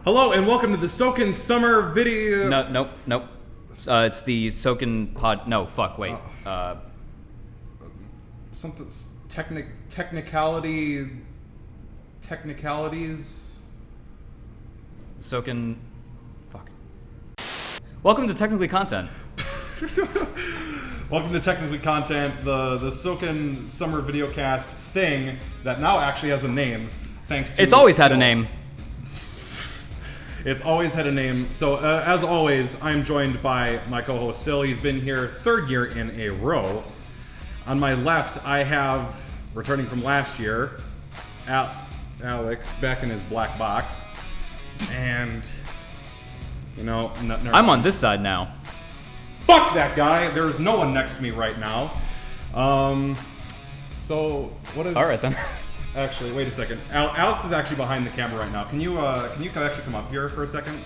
Hello and welcome to the Sokan summer video. Nope. It's the Sokan pod. No, fuck. Wait. Something technicalities. Sokan. Fuck. Welcome to Technically Content. Welcome to Technically Content, the Sokan summer videocast thing that now actually has a name. Thanks to It's always had a Sihl. name. It's always had a name. So, as always, I'm joined by my co-host Sihl. He's been here third year in a row. On my left, I have, returning from last year, Alex back in his black box. And, you know, I'm on this side now. Fuck that guy! There's no one next to me right now. So, what is... All right, then. Actually, wait a second. Alex is actually behind the camera right now. Can you actually come up here for a second?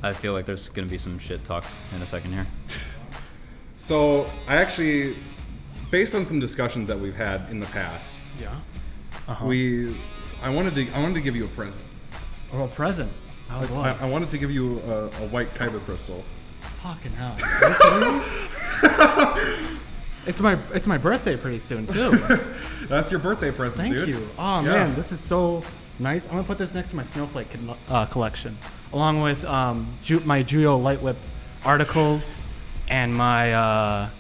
I feel like there's gonna be some shit talked in a second here. So, I actually, based on some discussions that we've had in the past, Yeah. I wanted to give you a present. Oh, a present. Oh, boy. I wanted to give you a white kyber crystal. Fucking hell. Are you kidding me? It's my birthday pretty soon too. That's your birthday present, Thank dude. you. Oh man, this is so nice. I'm gonna put this next to my snowflake collection, along with my Juyo Light Whip articles and my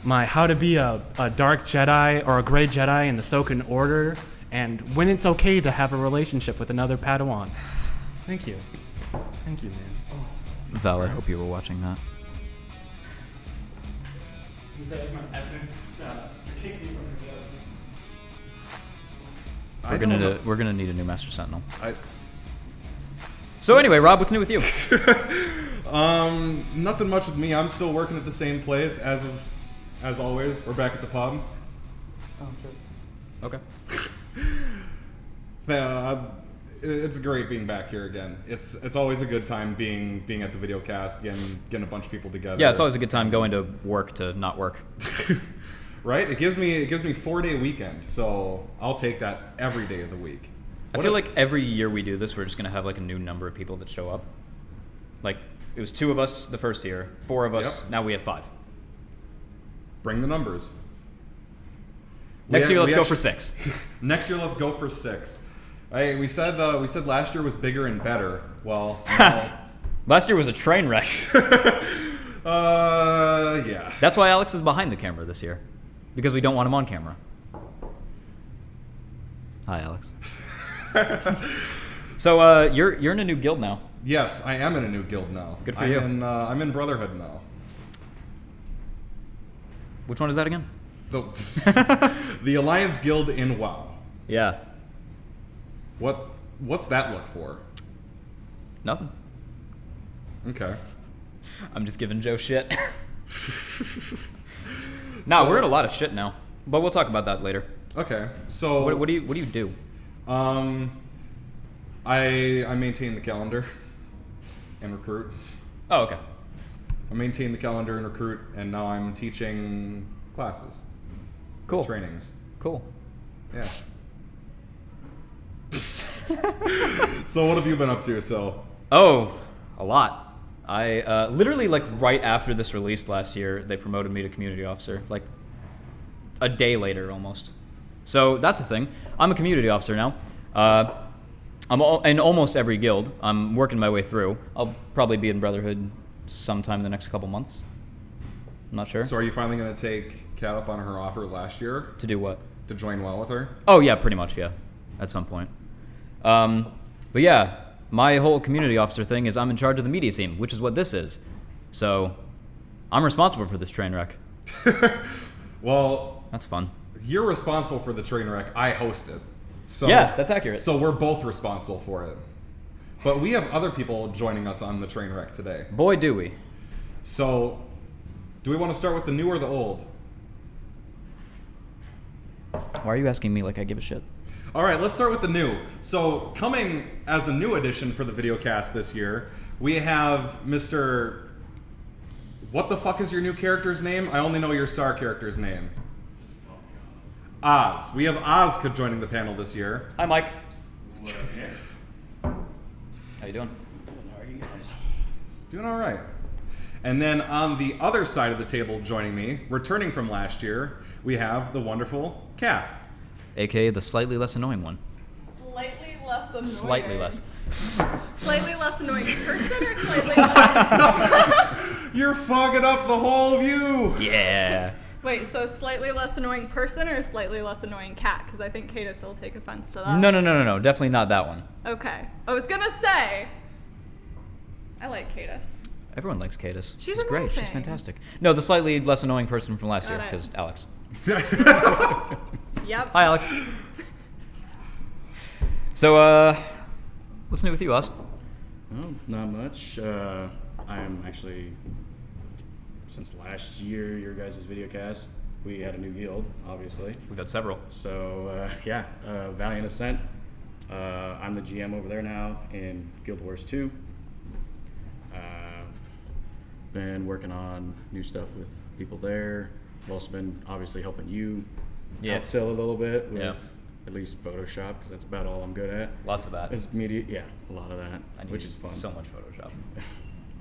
my how to be a dark Jedi or a gray Jedi in the Sokan Order, and when it's okay to have a relationship with another Padawan. Thank you, man. Oh. Val, I hope you were watching that. Use that as my evidence to kick me from the guild. We're gonna need a new Master Sentinel. I, So anyway, Rob, what's new with you? nothing much with me. I'm still working at the same place as always. We're back at the pub. Oh, sure. Okay. It's great being back here again. It's always a good time being at the videocast, getting a bunch of people together. Yeah, it's always a good time going to work to not work. Right? It gives me 4-day weekend, so I'll take that every day of the week. I feel like every year we do this, we're just gonna have like a new number of people that show up. Like it was 2 of us the first year, 4 of us. Yep. Now we have 5. Bring the numbers. Next year, let's go for 6. Next year, let's go for 6. Hey, we said last year was bigger and better. Well, no. Last year was a train wreck. Yeah. That's why Alex is behind the camera this year, because we don't want him on camera. Hi, Alex. So you're in a new guild now. Yes, I am in a new guild now. Good for you. I'm in Brotherhood now. Which one is that again? The Alliance Guild in WoW. Yeah. What's that look for? Nothing. Okay. I'm just giving Joe shit. No, we're in a lot of shit now, but we'll talk about that later. Okay. So What do you do? I maintain the calendar and recruit. Oh, okay. I maintain the calendar and recruit, and now I'm teaching classes. Cool. Trainings. Cool. Yeah. So what have you been up to? So. Oh, a lot. I literally like right after this release last year, they promoted me to community officer. Like a day later, almost. So that's a thing. I'm a community officer now. I'm in almost every guild. I'm working my way through. I'll probably be in Brotherhood sometime in the next couple months. I'm not sure. So are you finally going to take Kat up on her offer last year To do what? to join well with her? Oh yeah, pretty much, yeah. At some point. But yeah, my whole community officer thing is I'm in charge of the media team, which is what this is. So I'm responsible for this train wreck. Well, That's fun. you're responsible for the train wreck. I host it. So Yeah, that's accurate. So we're both responsible for it. But we have other people joining us on the train wreck today. Boy, do we. So, do we want to start with the new or the old? Why are you asking me like I give a shit? All right, let's start with the new. So, coming as a new addition for the videocast this year, we have Mr. What the fuck is your new character's name? I only know your SAR character's name. Oz. We have Oz joining the panel this year. Hi, Mike. How you doing? How are you guys? Doing all right. And then on the other side of the table joining me, returning from last year, we have the wonderful Kat. AKA the slightly less annoying one. Slightly less annoying. Slightly less. Slightly less annoying person or slightly less... You're fogging up the whole view! Yeah. Wait, so slightly less annoying person or slightly less annoying cat? Because I think Cadis will take offense to that. No. Definitely not that one. Okay. I was gonna say... I like Cadis. Everyone likes Cadis. She's great. She's amazing. fantastic. No, the slightly less annoying person from last year, Got it. because Alex. Yep. Hi, Alex. So, what's new with you, Oz? Well, not much. I'm actually, since last year, your guys' videocast, we had a new guild, obviously. We've had several. So, Valiant Ascent. I'm the GM over there now in Guild Wars 2. Been working on new stuff with people there. I've also been obviously helping you Yeah. outsell a little bit with Yeah. at least Photoshop, because that's about all I'm good at. Lots of that. It's media, yeah, a lot of that, I which need is fun. So much Photoshop.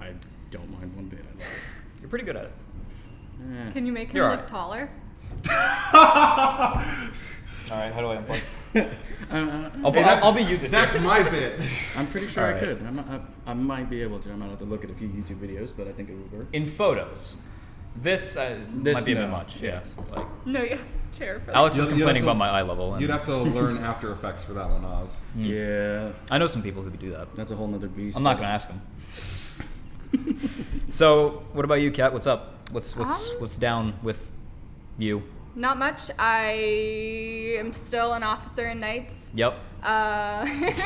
I don't mind one bit. I love You're pretty good at it. it. Can you make him You're look alright. taller? All right, how do I unplug? Hey, I'll be you this That's year. my bit. I'm pretty sure Alright. I could. I might be able to. I might have to look at a few YouTube videos, but I think it would work. In photos, this, might be a bit no. much. Yeah. Like No, you have a chair for Alex is You'd have complaining to- about my eye level. And You'd have to learn After Effects for that one, Oz. Yeah, I know some people who could do that. that's a whole nother beast. I'm not gonna ask him. So, what about you, Kat? What's up? What's down with you? Not much. I am still an officer in Knights. Yep. I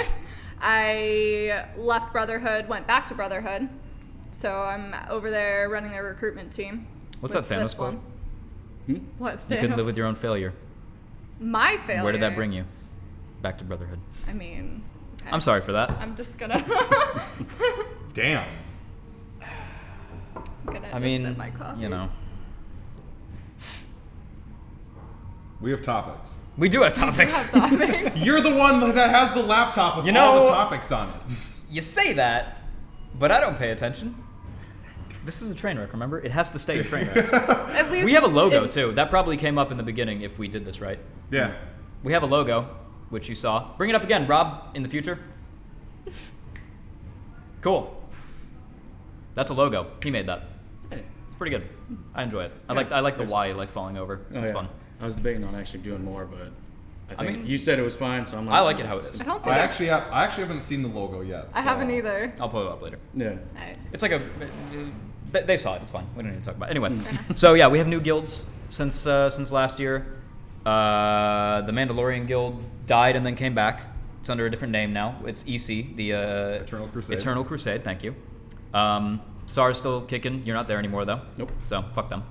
left Brotherhood, went back to Brotherhood. So I'm over there running their recruitment team. What's with that Thanos this quote? one. What You couldn't live Thanos? with your own failure. My failure. Where did that bring you? Back to Brotherhood. I mean, okay. I'm sorry for that. I'm just gonna. Damn. I'm gonna I just mean, sip my coffee. you know, We have topics. we do have topics. You're the one that has the laptop with You all know- the topics on it. You say that, but I don't pay attention. This is a train wreck, remember? It has to stay a train wreck. At least We have a logo it- too. That probably came up in the beginning if we did this right. Yeah. We have a logo, which you saw. Bring it up again, Rob, in the future. Cool. That's a logo. He made that. Hey. It's pretty good. I enjoy it. I Yeah, like the there's- Y like falling over. Oh, It's yeah. fun. I was debating on actually doing more, but I think mean- you said it was fine, so I'm like, I like it how it is. I don't think I actually haven't seen the logo yet. I so- haven't either. I'll pull it up later. Yeah. It's like a. They saw it. It's fine. We don't need to talk about it. Anyway, so yeah, we have new guilds since last year. The Mandalorian guild died and then came back. It's under a different name now. It's EC, the Eternal Crusade. Eternal Crusade. Thank you. SAR's still kicking. You're not there anymore though. Nope. So fuck them.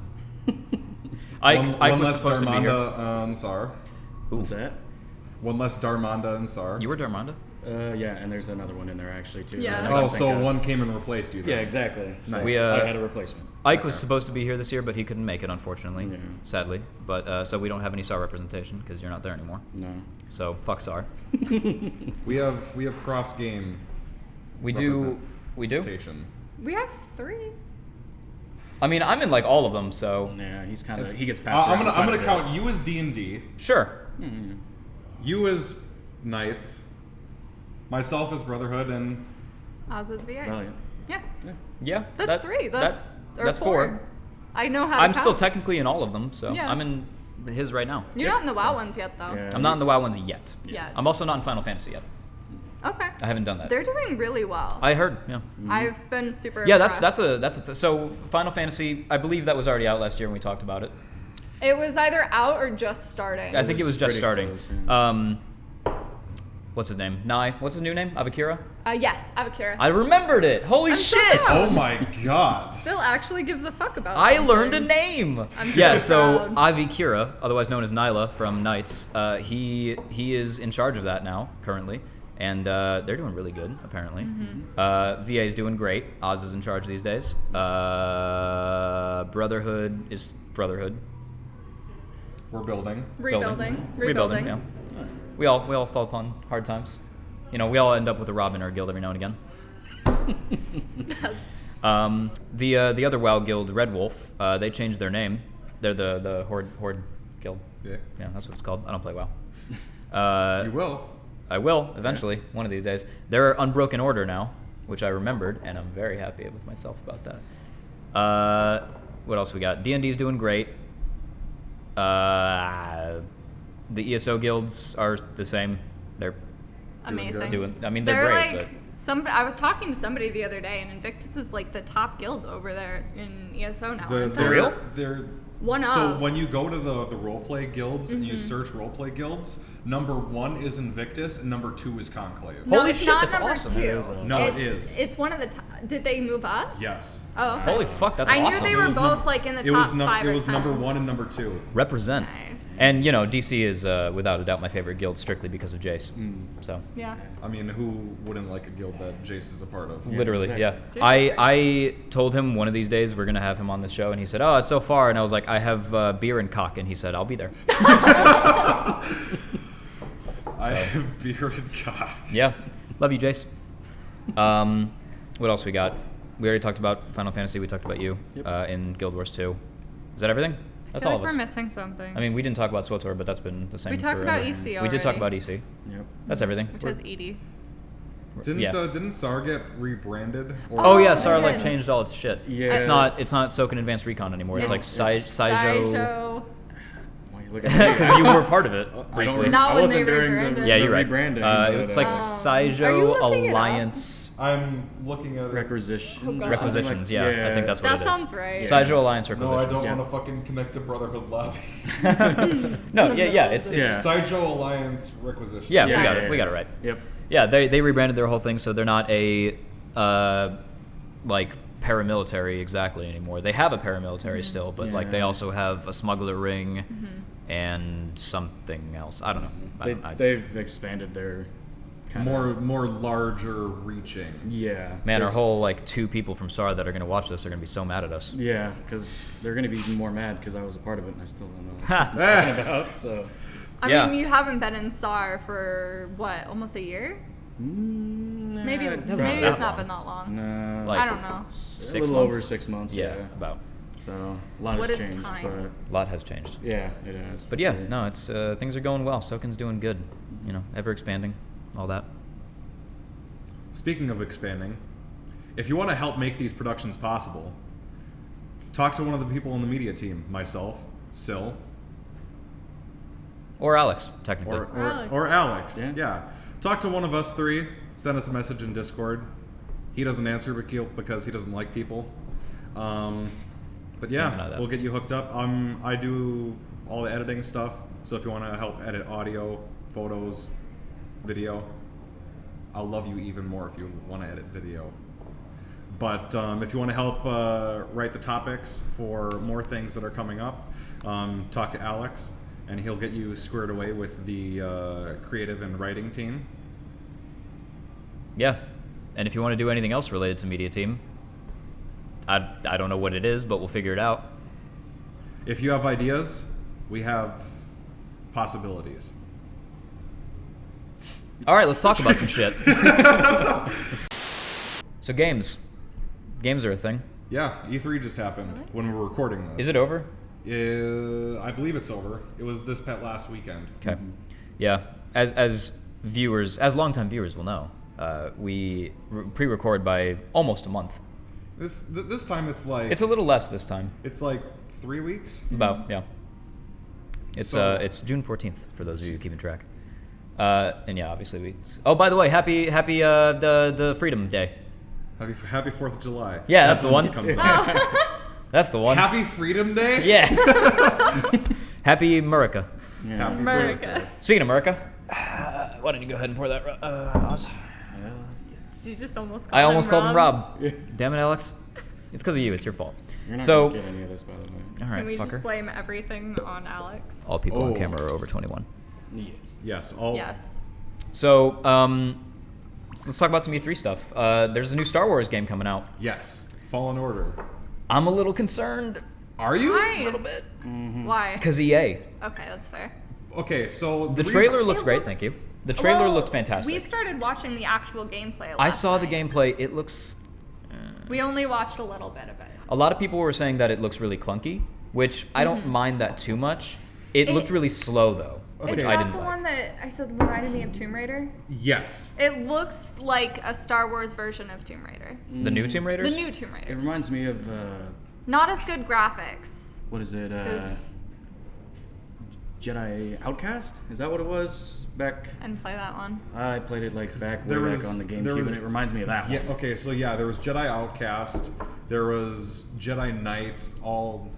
Ike one was less supposed to be here. Darmanda and Sar. What's that? One less Darmanda and Sar. You were Darmanda? Yeah, and there's another one in there actually too. Yeah. that I Oh, don't so think I- one came and replaced you. Yeah, Then. exactly. So We, I had a replacement. Ike was supposed to be here this year, but he couldn't make it, unfortunately, Yeah. sadly. But so we don't have any SAR representation because you're not there anymore. No. So fuck SAR. We have cross game We do. We do. representation. We have 3. I mean, I'm in like all of them, so Yeah, he gets passed. I'm around gonna quite a bit. count you as D&D, sure. you as Knights, myself as Brotherhood, and Oz is VA. Brilliant. Yeah. Yeah, That's 3. That's or that's 4. I know how to I'm still count. technically in all of them, so Yeah. I'm in his right now. You're not in the WoW ones yet, though. Yeah. I'm not in the WoW ones yet. Yet. I'm also not in Final Fantasy yet. Okay. I haven't done that. They're doing really well. I heard. Yeah. I've been super. Yeah, that's impressed. so Final Fantasy. I believe that was already out last year when we talked about it. It was either out or just starting. I think it was just pretty starting. close, yeah. What's his name? Nai. What's his new name? Avakira. Yes, Avakira. I remembered it. Holy I'm so shit! proud. oh my god. Still actually gives a fuck about. I something. learned a name. I'm Yeah, so so proud. Avi Kira, otherwise known as Nyla from Knights, he is in charge of that now currently, and they're doing really good apparently. VA is doing great. Oz is in charge these days. Brotherhood is Brotherhood. We're building. Rebuilding. Yeah. We all fall upon hard times. You know, we all end up with a Rob in our guild every now and again. The other WoW guild, Red Wolf, they changed their name. They're the Horde guild. Yeah. Yeah, that's what it's called. I don't play WoW. You will. I will eventually, one of these days. They're Unbroken Order now, which I remembered, and I'm very happy with myself about that. What else we got? D&D's doing great. The ESO guilds are the same. They're Amazing. they're great. Like I was talking to somebody the other day, and Invictus is like the top guild over there in ESO now. For real? They're One so of. when you go to the roleplay guilds and you search roleplay guilds, number 1 is Invictus and number 2 is Conclave. No, Holy it's shit, not that's number awesome. two. It is, No, it is. It's one of the top. Did they move up? Yes. Oh, okay. Holy fuck, that's I awesome. knew they It were was both num- like in the It top was num- 5 It or was 10. number 1 and number 2. Represent. Nice. And DC is without a doubt my favorite guild, strictly because of Jace. So Yeah. I mean, who wouldn't like a guild that Jace is a part of? literally, exactly. yeah. I told him one of these days we're gonna have him on the show, and he said, "Oh, it's so far," and I was like, "I have beer and cock," and he said, "I'll be there." I have beer and cock. Yeah, love you, Jace. What else we got? We already talked about Final Fantasy. We talked about you in Guild Wars 2. Is that everything? That's I feel all like of we're us. missing something. I mean, we didn't talk about SWTOR, but that's been the same. We talked forever. about EC We did talk already. about EC. Yep. That's everything. which has Edie. Didn't SAR get rebranded? Or Oh yeah, Oh, SAR like man. changed all its shit. Yeah. It's not Sokan Advanced Recon anymore. It's No, like it's Saijo. Why you looking at me? Because you were part of it I don't briefly. remember. Not I when wasn't they during rebranded. the Yeah, you're right. rebranding. but, It's like Are you Saijo looking it up? Alliance I'm looking at it. Requisitions. Oh, or God. something Requisitions. like- Yeah, I think that's what That it is. sounds right. Saijo Alliance No, I Requisitions. don't want to fucking connect to Brotherhood Lobby. No, yeah, it's Yeah. Saijo Alliance Requisition. yeah, Yeah, we got yeah, it. We yeah. got it right. Yep. Yeah, they rebranded their whole thing, so they're not a like paramilitary exactly anymore. They have a paramilitary still, but like they Yeah. also have a smuggler ring and something else. I don't know. They've expanded their kind More larger reaching. Yeah. Man, our 'cause- whole like 2 people from SAR that are gonna watch this are gonna be so mad at us. Yeah, because they're gonna be even more mad because I was a part of it and I still don't know what Ha. I'm talking about. So. I Yeah. mean, you haven't been in SAR for what, almost a year? Maybe it hasn't been maybe that it's not long. been that long. No. Like, I don't know. 6 a little months? over 6 months. Yeah, about. So a lot What has is changed, time? but A lot has changed. yeah, it has. But yeah, no, it's things are going well. Soken's doing good. You know, ever expanding, all that. Speaking of expanding, if you want to help make these productions possible, talk to one of the people in the media team. Myself, Sihl, Or Alex, technically. or Alex. Yeah. Yeah. Talk to one of us 3. Send us a message in Discord. He doesn't answer because he doesn't like people. But Can't deny yeah, that. we'll get you hooked up. I do all the editing stuff. So if you want to help edit audio, photos, video, I'll love you even more if you want to edit video. But if you want to help write the topics for more things that are coming up, talk to Alex, and he'll get you squared away with the creative and writing team. Yeah. And if you want to do anything else related to media team, I don't know what it is, but we'll figure it out. If you have ideas, we have possibilities. All right, let's talk about some shit. So games are a thing. Yeah, E3 just happened when we were recording this. Is it over? I believe it's over. It was this last weekend. Okay. Yeah. As viewers, as longtime viewers will know, we pre-record by almost a month. This time it's like It's a little less this time. it's like 3 weeks. About, yeah. It's So- it's June 14th for those of you keeping track. And yeah, obviously we. Oh, by the way, happy the Freedom Day. Happy 4th of July. Yeah, that's the when one. this comes out. That's the one. Happy Freedom Day. Yeah. Happy America. Yeah. Happy America. Speaking of America, why don't you go ahead and pour that? Oz? Did you just almost call I almost called him Rob? Rob. Damn it, Alex. It's because of you. It's your fault. You're not So, gonna get any of this, by the way. all right, Can we fucker. just blame everything on Alex? All people on Oh. camera are over 21. Yes. Yes. All. Yes. So, let's talk about some E3 stuff. There's a new Star Wars game coming out. Yes. Fallen Order. I'm a little concerned. Are you? Why? A little bit. Why? Because EA. Okay, that's fair. Okay, so The reason- trailer looks It great, looks- thank you. The trailer Well, looked fantastic. We started watching the actual gameplay. I last saw the night. gameplay. It looks. We only watched a little bit of it. A lot of people were saying that it looks really clunky, which I don't mind that too much. It looked really slow though, which Is I that didn't the like. one that I said reminded me of Tomb Raider? Yes. It looks like a Star Wars version of Tomb Raider. The new Tomb Raiders? The new Tomb Raiders. It reminds me of Not as good graphics. what is it? 'Cause Jedi Outcast? Is that what it was back? I didn't play that one. I played it like back way there back was- on the there GameCube, was- and it reminds me of that Yeah. one. Okay. So yeah, there was Jedi Outcast. There was Jedi Knight. All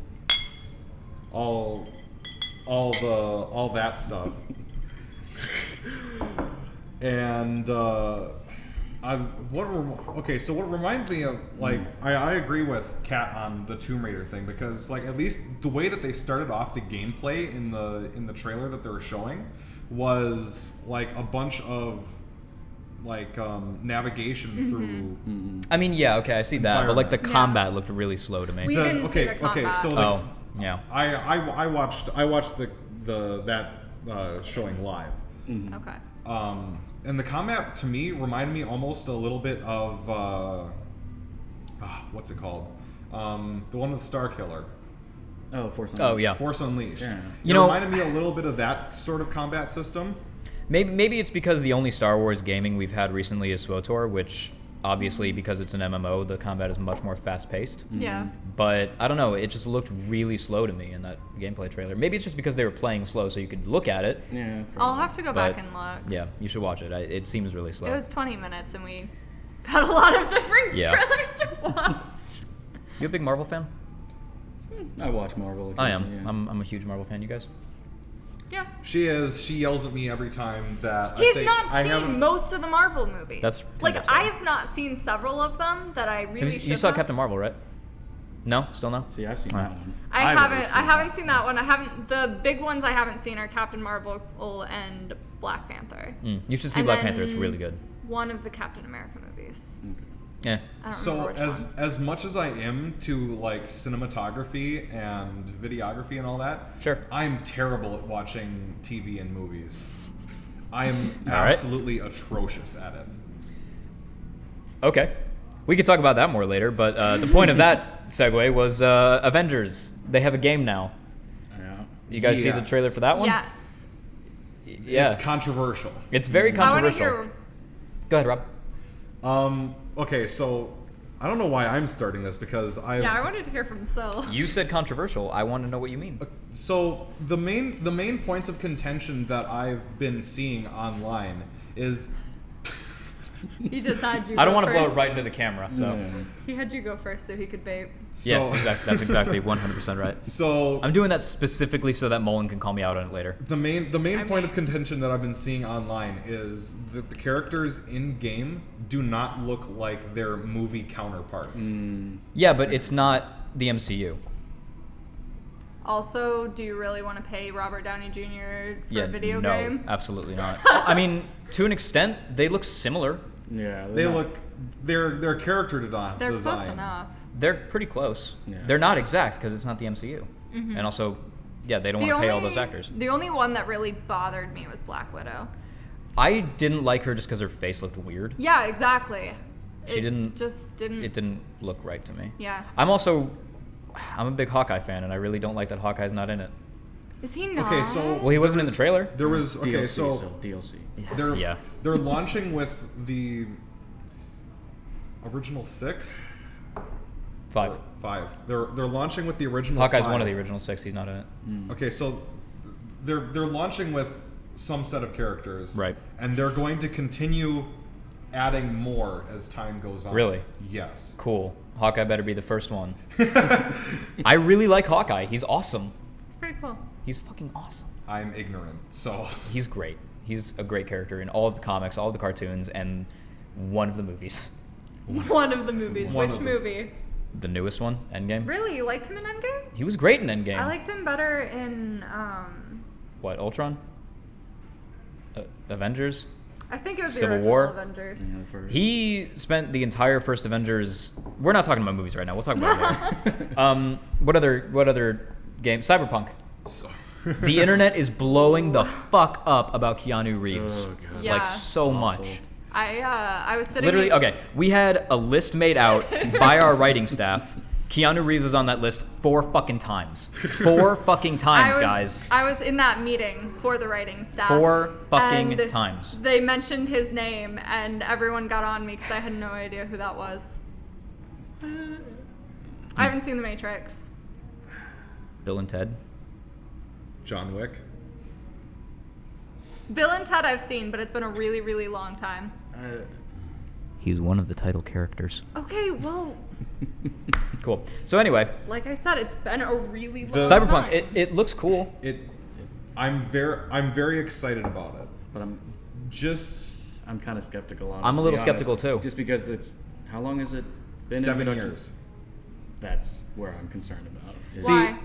that stuff. And so what reminds me of, like, I agree with Kat on the Tomb Raider thing, because like at least the way that they started off the gameplay in the trailer that they were showing was like a bunch of like navigation through. I mean, yeah, okay, I see that, but like the Environment. combat looked really slow to me. We didn't see the combat. So like, Oh, yeah. I watched that showing live. Okay. And the combat to me reminded me almost a little bit of what's it called? The one with Star Killer, Oh, Force Oh, yeah. Force Unleashed. Yeah. You You know- reminded me a little bit of that sort of combat system. Maybe it's because the only Star Wars gaming we've had recently is SWTOR, which obviously because it's an MMO, the combat is much more fast-paced. Yeah. But I don't know, it just looked really slow to me in that gameplay trailer. Maybe it's just because they were playing slow so you could look at it. Yeah. I'll have to go But back and look. Yeah, you should watch it. It seems really slow. It was 20 minutes and we had a lot of different Yeah. trailers to watch. You a big Marvel fan? I watch Marvel. I am. occasionally, yeah. I'm a huge Marvel fan. You guys? Yeah. She is. She yells at me every time that He's I say not I seen haven't. most of the Marvel movies. That's like kind of I upsetting. have not seen several of them that I really should You saw have. Captain Marvel, right? No? Still no? See, I've seen Alright. that one. I I've haven't. always I haven't seen that one. I haven't. The big ones I haven't seen are Captain Marvel and Black Panther. You should see And Black then Panther. It's really good. One of the Captain America movies. Yeah. I don't So remember which one. as much as I am to like cinematography and videography and all that, Sure. I'm terrible at watching TV and movies. I am All right. absolutely atrocious at it. Okay. We could talk about that more later, but the point of that segue was Avengers. They have a game now. Yeah. You guys see the Yes. trailer for that one? Yes. Yeah. It's controversial. It's very I want to controversial. hear. Go ahead, Rob. Okay, so I don't know why I'm starting this because Yeah, I wanted to hear from Sihl. You said controversial. I want to know what you mean. So the main points of contention that I've been seeing online is He just had you. I don't go want to blow it first. right into the camera, so. Yeah. He had you go first so he could vape. Yeah, so, exactly. That's exactly 100% right. So I'm doing that specifically so that Mullen can call me out on it later. the main I point of mean- contention that I've been seeing online is that the characters in game do not look like their movie counterparts. Yeah, but it's not the MCU. Also, do you really want to pay Robert Downey Jr. for Yeah, a video no, game? absolutely not. I mean, to an extent, they look similar. Yeah. They not- look their character design. They're close enough. They're pretty close. Yeah. They're not exact because it's not the MCU. And also, yeah, they don't want to pay all those actors. The only one that really bothered me was Black Widow. I didn't like her just because her face looked weird. Yeah, exactly. She didn't- Just didn't. It didn't look right to me. Yeah. I'm a big Hawkeye fan, and I really don't like that Hawkeye's not in it. Is he not? Okay, so Well, he wasn't in the trailer. There was okay, DLC, so DLC. Yeah. they're launching with the original 6, 5. 5. They're launching with the original. Hawkeye's 5. one of the original 6. He's not in it. Okay, so they're launching with some set of characters, Right. And they're going to continue adding more as time goes on. Really? Yes. Cool. Hawkeye better be the first one. I really like Hawkeye. He's awesome. It's pretty cool. He's fucking awesome. I'm ignorant, so He's great. He's a great character in all of the comics, all of the cartoons, and one of the movies. One of the movies. One Which of them. movie? The newest one, Endgame. Really, you liked him in Endgame? He was great in Endgame. I liked him better in. What, Ultron? Avengers? I think it was the Civil original War? Avengers. Yeah, for- He spent the entire first Avengers. We're not talking about movies right now. We'll talk about it later. What other game? Cyberpunk. so The internet is blowing the fuck up about Keanu Reeves. Oh, God. Yeah. Like, so Awful. much. I was sitting Literally, in- okay, we had a list made out by our writing staff. Keanu Reeves was on that list 4 fucking times. 4 fucking times, guys. I was in that meeting for the writing staff. 4 fucking and times. They mentioned his name, and everyone got on me because I had no idea who that was. I haven't seen The Matrix. Bill and Ted. John Wick. Bill and Ted I've seen, but it's been a really, really long time. He's one of the title characters. Okay, well, Cool. So anyway, like I said, it's been a really long Cyberpunk, time. it looks cool. I'm very excited about it. But I'm kind of skeptical on it. I'm a to be little honest. skeptical, too. Just because it's, how long has it been in 7 production? years. That's where I'm concerned about. Why?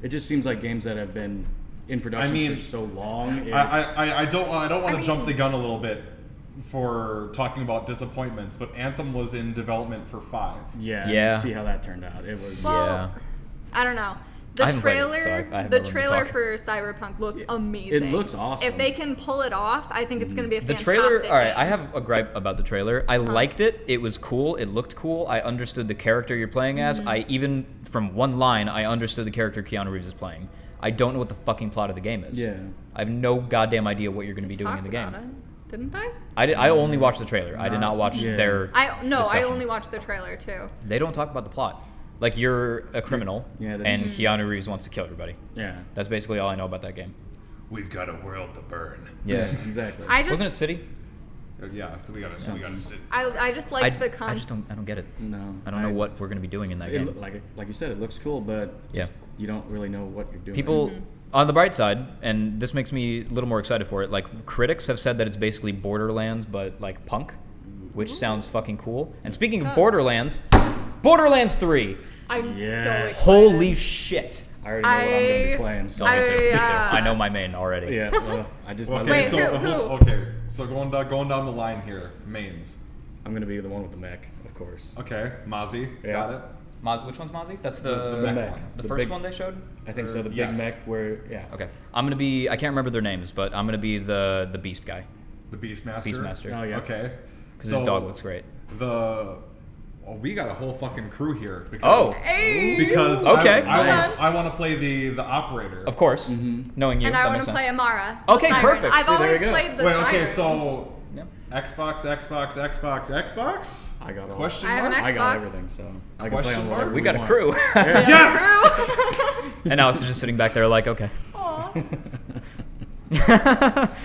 It just seems like games that have been in production I mean, for so long. I don't want to jump mean- the gun a little bit for talking about disappointments, but Anthem was in development for 5. yeah. Yeah. You see how that turned out. It was. Well, Yeah. I don't know. I The haven't played it, trailer, so I have no room the to trailer talk. for Cyberpunk looks amazing. It looks awesome. If they can pull it off, I think it's going to be a The fantastic trailer, all right, game. I have a gripe about the trailer. I liked it. It was cool. It looked cool. I understood the character you're playing as. I even, from one line, I understood the character Keanu Reeves is playing. I don't know what the fucking plot of the game is. Yeah. I have no goddamn idea what you're going to be doing in Talked the game. about it, didn't they? I only watched the trailer. I did not watch Yeah. their I discussion. only watched the trailer too. They don't talk about the plot. Like, you're a criminal, Yeah, and that's- Keanu Reeves wants to kill everybody. Yeah. That's basically all I know about that game. We've got a world to burn. Yeah. Exactly. I just Wasn't it City? Yeah, so we gotta sit. I just liked the concept. I just don't. I don't get it. No. I don't know what we're going to be doing in that game. Like you said, it looks cool, but Yeah. you don't really know what you're doing. People, on the bright side, and this makes me a little more excited for it. Like, critics have said that it's basically Borderlands, but like punk, which sounds fucking cool. And speaking of does. Borderlands, Borderlands 3. I'm so Yes. excited. Holy shit! I already know what I'm going to be I- playing. So. No, me too. Me too. I, I know my main already. Yeah. I just. Okay, Wait, so who? okay, so going down the line here, mains. I'm going to be the one with the mech, of course. Okay, Mozzie, Yeah. got it. Which one's Mozzie? That's the The mech one. the The first big- one they showed. I think so. The big Yes. mech where, yeah. Okay, I'm gonna be. I can't remember their names, but I'm gonna be the Beast guy The Beastmaster. Beastmaster. Oh, yeah. Okay. because his dog looks great. We got a whole fucking crew here. Oh. Hey! Because Okay. I want to play the operator. Of course, knowing you, and that I want makes to sense. play Amara. Okay, the siren. perfect. I've See, there always you go. played the Wait, okay, sirens. so Yep. Xbox? I got all. Question I have an mark? I got Xbox. everything, so I can Question play on mark? whatever We got a want. crew, Yes! and Alex is just sitting back there like, okay. Aw.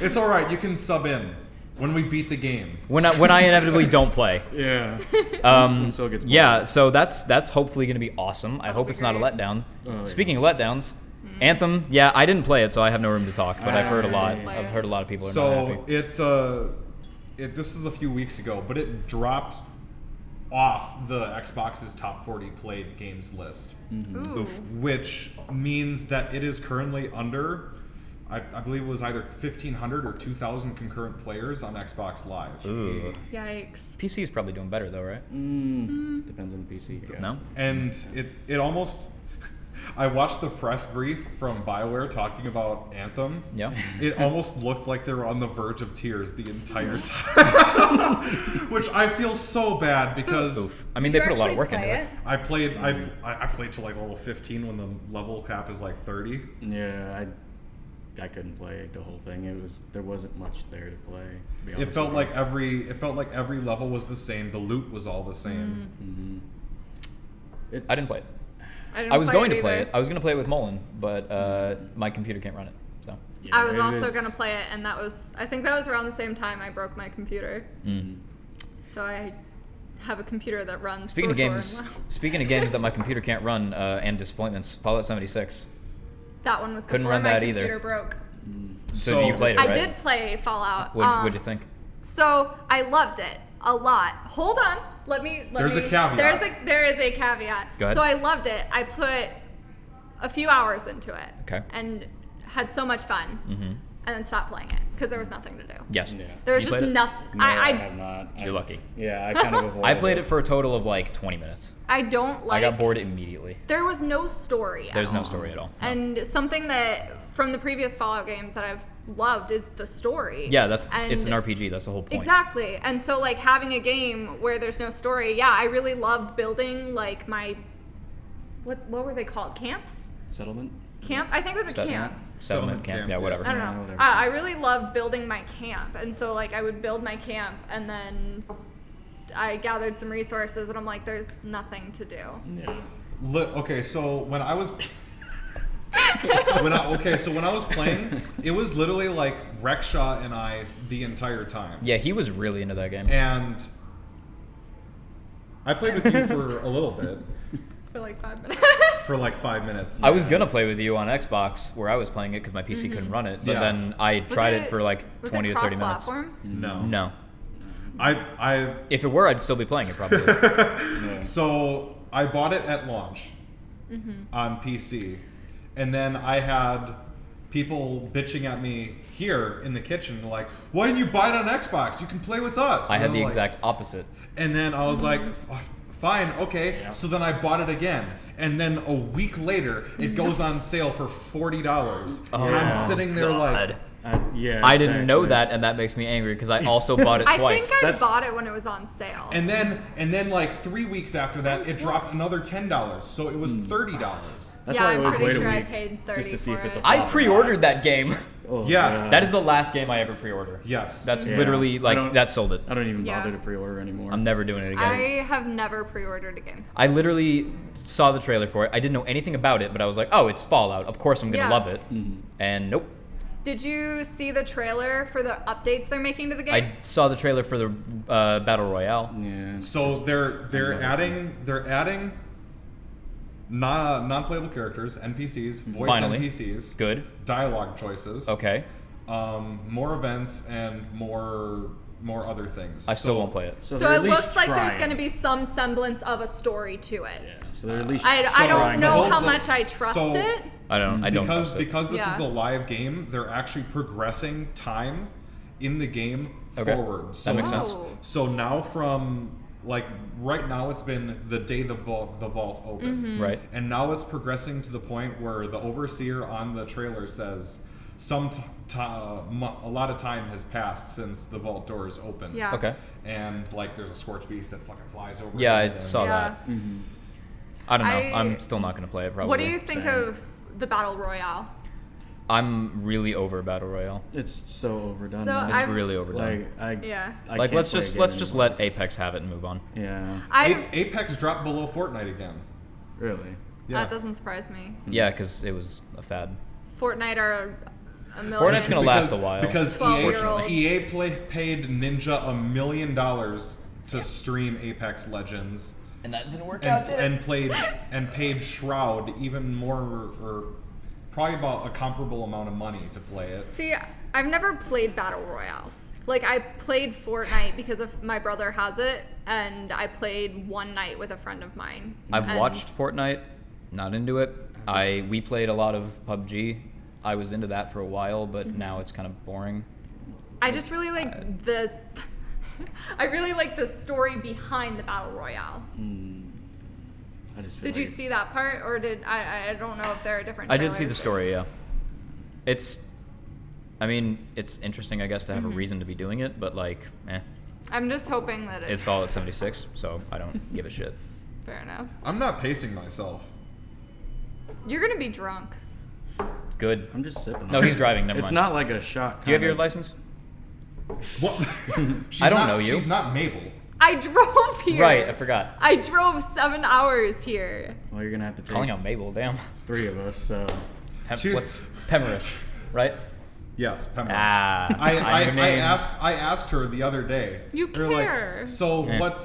It's alright, you can sub in when we beat the game. When I inevitably don't play. Yeah. So it gets Yeah, so that's hopefully going to be awesome. I hope be it's not a great. letdown. Oh, yeah. Speaking of letdowns, Anthem. Yeah, I didn't play it, so I have no room to talk. But I I've heard a lot. haven't played I've it. heard a lot of people are not So happy. this is a few weeks ago, but it dropped off the Xbox's top 40 played games list, Ooh. which means that it is currently under, I believe it was either 1,500 or 2,000 concurrent players on Xbox Live. Ooh. Yikes. PC is probably doing better though, right? Depends on the PC. Yeah. No. And it almost, I watched the press brief from BioWare talking about Anthem. Yeah. It almost looked like they were on the verge of tears the entire time, which I feel so bad because Oof. I mean, they Did put a you lot of actually work into play it. I played I played to like level 15 when the level cap is like 30. Yeah, I couldn't play the whole thing. There wasn't much there to play. To be It honest felt with like you. every level was the same. The loot was all the same. I didn't play it. didn't I was play going to play either. it. I was going to play it with Mullen, but my computer can't run it. So. Yeah, I was it also is- gonna play it, and I think that was around the same time I broke my computer. Mm. So I have a computer that runs. Speaking of SWTOR games, and speaking of games that my computer can't run and disappointments, Fallout 76. that one was Couldn't before run my that either. computer broke. So you played it, right? I did play Fallout. What'd you think? So I loved it a lot. Hold on, let me. There's a caveat. There is a caveat. Go ahead. So I loved it. I put a few hours into it. Okay. And had so much fun. and then stopped playing it because there was nothing to do. Yes. Yeah. There was You just played it? nothing. No, I I have not. You're lucky. Yeah, I kind of avoided I played it for a total of like 20 minutes. I don't like. I got bored immediately. There was no story. There's at no all. story at all. No. And something that from the previous Fallout games that I've loved is the story. Yeah, it's And- an RPG. That's the whole point. Exactly. And so like having a game where there's no story, yeah, I really loved building like my what were they called? Camps? Settlement. Camp? I think it was a camp. Settlement camp. Yeah, whatever. I don't Yeah, know. whatever. I really loved building my camp. And so like I would build my camp and then I gathered some resources and I'm like there's nothing to do. Yeah. Okay, so when I was when I was playing, it was literally like Rexha and I the entire time. Yeah, he was really into that game. And I played with you for a little bit, For like 5 minutes. for like 5 minutes. I was gonna play with you on Xbox where I was playing it because my PC couldn't run it, but Yeah. then I tried it for like 20 to 30 minutes. cross-platform? No. No. I If it were, I'd still be playing it probably. So I bought it at launch on PC, and then I had people bitching at me here in the kitchen, like, "Why didn't you buy it on Xbox? You can play with us." I And had I'm the like- exact opposite. And then I was like, "Fine, okay." Yeah. So then I bought it again, and then a week later, it goes on sale for $40, and I'm sitting there like. Yeah. I didn't know exactly. that, and that makes me angry because I also bought it I twice. think I That's- bought it when it was on sale. And then like 3 weeks after that, it dropped another $10, so it was $30. That's Yeah, why I I'm always pretty wait sure a I week paid 30 just to see if for it's a it. I flop or pre-ordered not. that game. Oh, Yeah. That is the last game I ever pre-order. Yes. That's Yeah. literally I like don't- that sold it. I don't even Yeah. bother to pre-order anymore. I'm never doing it again. I have never pre-ordered a game. I literally saw the trailer for it. I didn't know anything about it, but I was like, "Oh, it's Fallout. Of course I'm gonna Yeah. love it." Mm-hmm. And nope. Did you see the trailer for the updates they're making to the game? I saw the trailer for the Battle Royale. Yeah. So they're adding non-playable characters, NPCs, voiced Finally. NPCs, Good. dialogue choices, Okay. more events, and more other things. I still won't play it. so they're it at least looks like there's trying. going to be some semblance of a story to it. Yeah. So they're at least. I trying. don't know Well, how the- much I trust so- it. I don't because trust it. because this Yeah. is a live game, they're actually progressing time in the game Okay. forward. So That makes sense. Oh. So now from like right now, it's been the day the vault opened. Mm-hmm. Right. And now it's progressing to the point where the overseer on the trailer says a lot of time has passed since the vault doors opened. Yeah. Okay. And like there's a scorch beast that fucking flies over. Yeah, it I and- saw Yeah. that. I don't know. I- I'm still not gonna play it probably. What do you think Same. of the Battle Royale? I'm really over Battle Royale. It's so overdone. So now. It's I'm- really overdone. like I. Yeah. I Like can't let's play just a let's game just anymore. let Apex have it and move on. Yeah. Apex dropped below Fortnite again. Really. Yeah. That doesn't surprise me. Yeah, because it was a fad. Fortnite are a million. Fortnite's gonna last a while. Because 12-year-olds. EA paid Ninja $1 million to stream Apex Legends, And that didn't work and paid Shroud even more, or probably about a comparable amount of money to play it. See, I've never played battle royales. Like I played Fortnite because of my brother has it, and I played one night with a friend of mine. I've And watched Fortnite, not into it. We played a lot of PUBG. I was into that for a while, but Mm-hmm. now it's kind of boring. I just really like the. I really like the story behind the battle royale. I just feel Did like you see that part, or did I don't know if there are different. I did see the trailers. story, yeah. I mean, it's interesting, I guess, to Mm-hmm. have a reason to be doing it, but like, I'm just hoping that it's Fallout 76, so I don't give a shit. fair enough. I'm not pacing myself. You're gonna be drunk. Good. I'm just sipping. No, on he's it. driving, never It's mind. not like a shot. Do you have your kinda- license? What? She's I don't not- know you. She's not Mabel. I drove here. Right, I forgot. I drove 7 hours here. Well, you're gonna have to take Calling out Mabel, damn. 3 of us. So She- What's Pemmerish, right? Yes, Pembroke. Ah, I names. asked her the other day. You They were like, care. so Eh. what?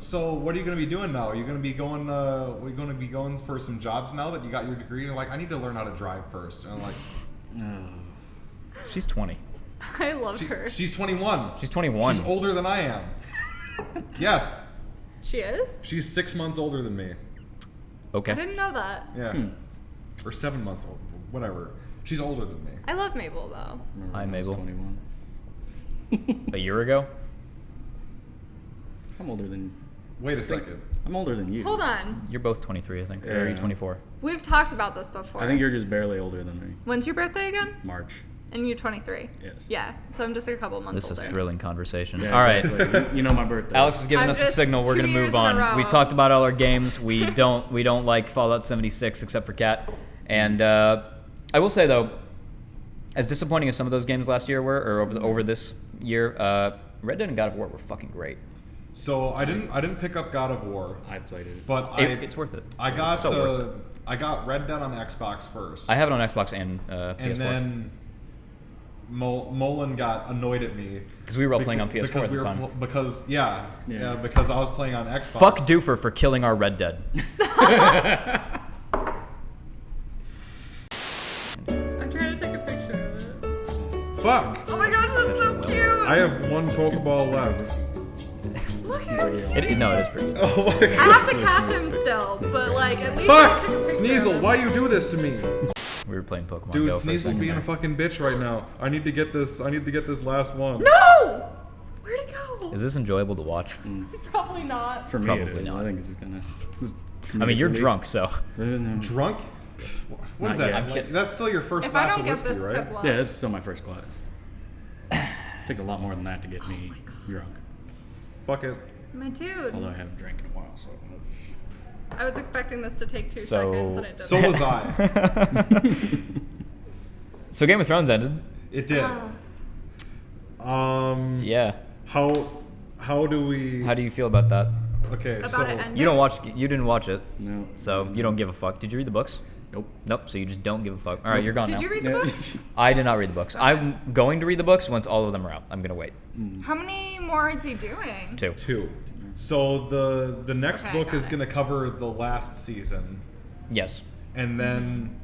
So what are you going to be doing now? Are you going to be going? Are you going to be going for some jobs now that you got your degree? And you're like, I need to learn how to drive first. And I'm like, She's 20. I love her. she's 21. She's 21. She's older than I am. Yes, She is? she's 6 months older than me. I Okay. didn't know that. Yeah, or 7 months old, whatever. She's older than me. I love Mabel though. Remember Hi, when I was Mabel. 21. A year ago? I'm older than. Wait a second. I'm older than you. Hold on. You're both 23, I think. Or are you Yeah. 24? We've talked about this before. I think you're just barely older than me. When's your birthday again? March. And you're 23. Yes. Yeah. So I'm just a couple months This is older. thrilling conversation. Yeah, All right. exactly. You know my birthday. Alex is giving I'm us a just signal. We're 2 gonna years move in a row. on. We've talked about all our games. We don't like Fallout 76 except for Kat. And I will say though, as disappointing as some of those games last year were, or over this year, Red Dead and God of War were fucking great. So I didn't pick up God of War, I've played it. but It's worth it. I got It's so worth it. I got Red Dead on Xbox first. I have it on Xbox and PS4. and then Mullen got annoyed at me because we were all playing on PS4 because at the time. because Yeah. because I was playing on Xbox. Fuck Doofer for killing our Red Dead. I'm trying to take a picture of it. Fuck! Oh my gosh, that's so cute. I have one Pokeball left. Look at it. No, it is pretty. Oh my I god! have to catch him still, but like at least Fuck! I took a picture Sneasel, of why you do this to me? We were playing Pokemon Dude, Go for a Sneasel's second being a there. fucking bitch right now. I need to get this last one. No! Where'd it go? Is this enjoyable to watch? Probably not. For me, Probably it is. not. I think it's just kind of. I mean, you're drunk, so. Drunk? What is Not that? yet. Like, that's still your first If I glass don't of get whiskey, this right? Piplup, Yeah, this is still my first glass. Takes a lot more than that to get me drunk. Fuck it. my dude. Although I haven't drank in a while, so. I was expecting this to take 2 So- seconds and it didn't. So was I. So Game of Thrones ended. It did. Yeah. How do we? How do you feel about that? Okay, About so it ending? You didn't watch it, No. so you don't give a fuck. Did you read the books? Nope. Nope. So you just don't give a fuck. All right, you're gone Did now. you read the books? I did not read the books. I'm going to read the books once all of them are out. I'm gonna wait. How many more is he doing? 2. 2. So the next Okay, book got is it. going to cover the last season, Yes. and then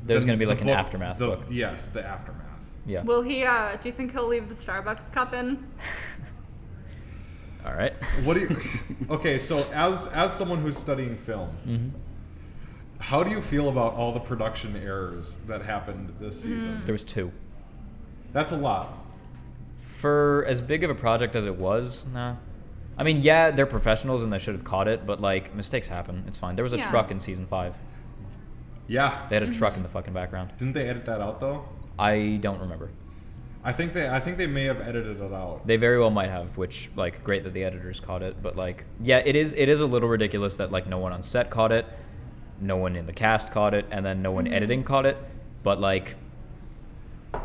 There's then gonna be the like an book- aftermath book. Yes, the aftermath. Yeah. Will he, do you think he'll leave the Starbucks cup in? All right. What do you? Okay, so as someone who's studying film, Mm-hmm. how do you feel about all the production errors that happened this season? There was 2. That's a lot. For as big of a project as it was, nah. I mean, yeah, they're professionals and they should have caught it, but like mistakes happen. It's fine. There was a Yeah. truck in season 5. Yeah. They had a truck in the fucking background. Didn't they edit that out though? I don't remember. I think they may have edited it out. They very well might have, which like great that the editors caught it, but like yeah, it is a little ridiculous that like no one on set caught it, no one in the cast caught it, and then no one editing caught it. But like,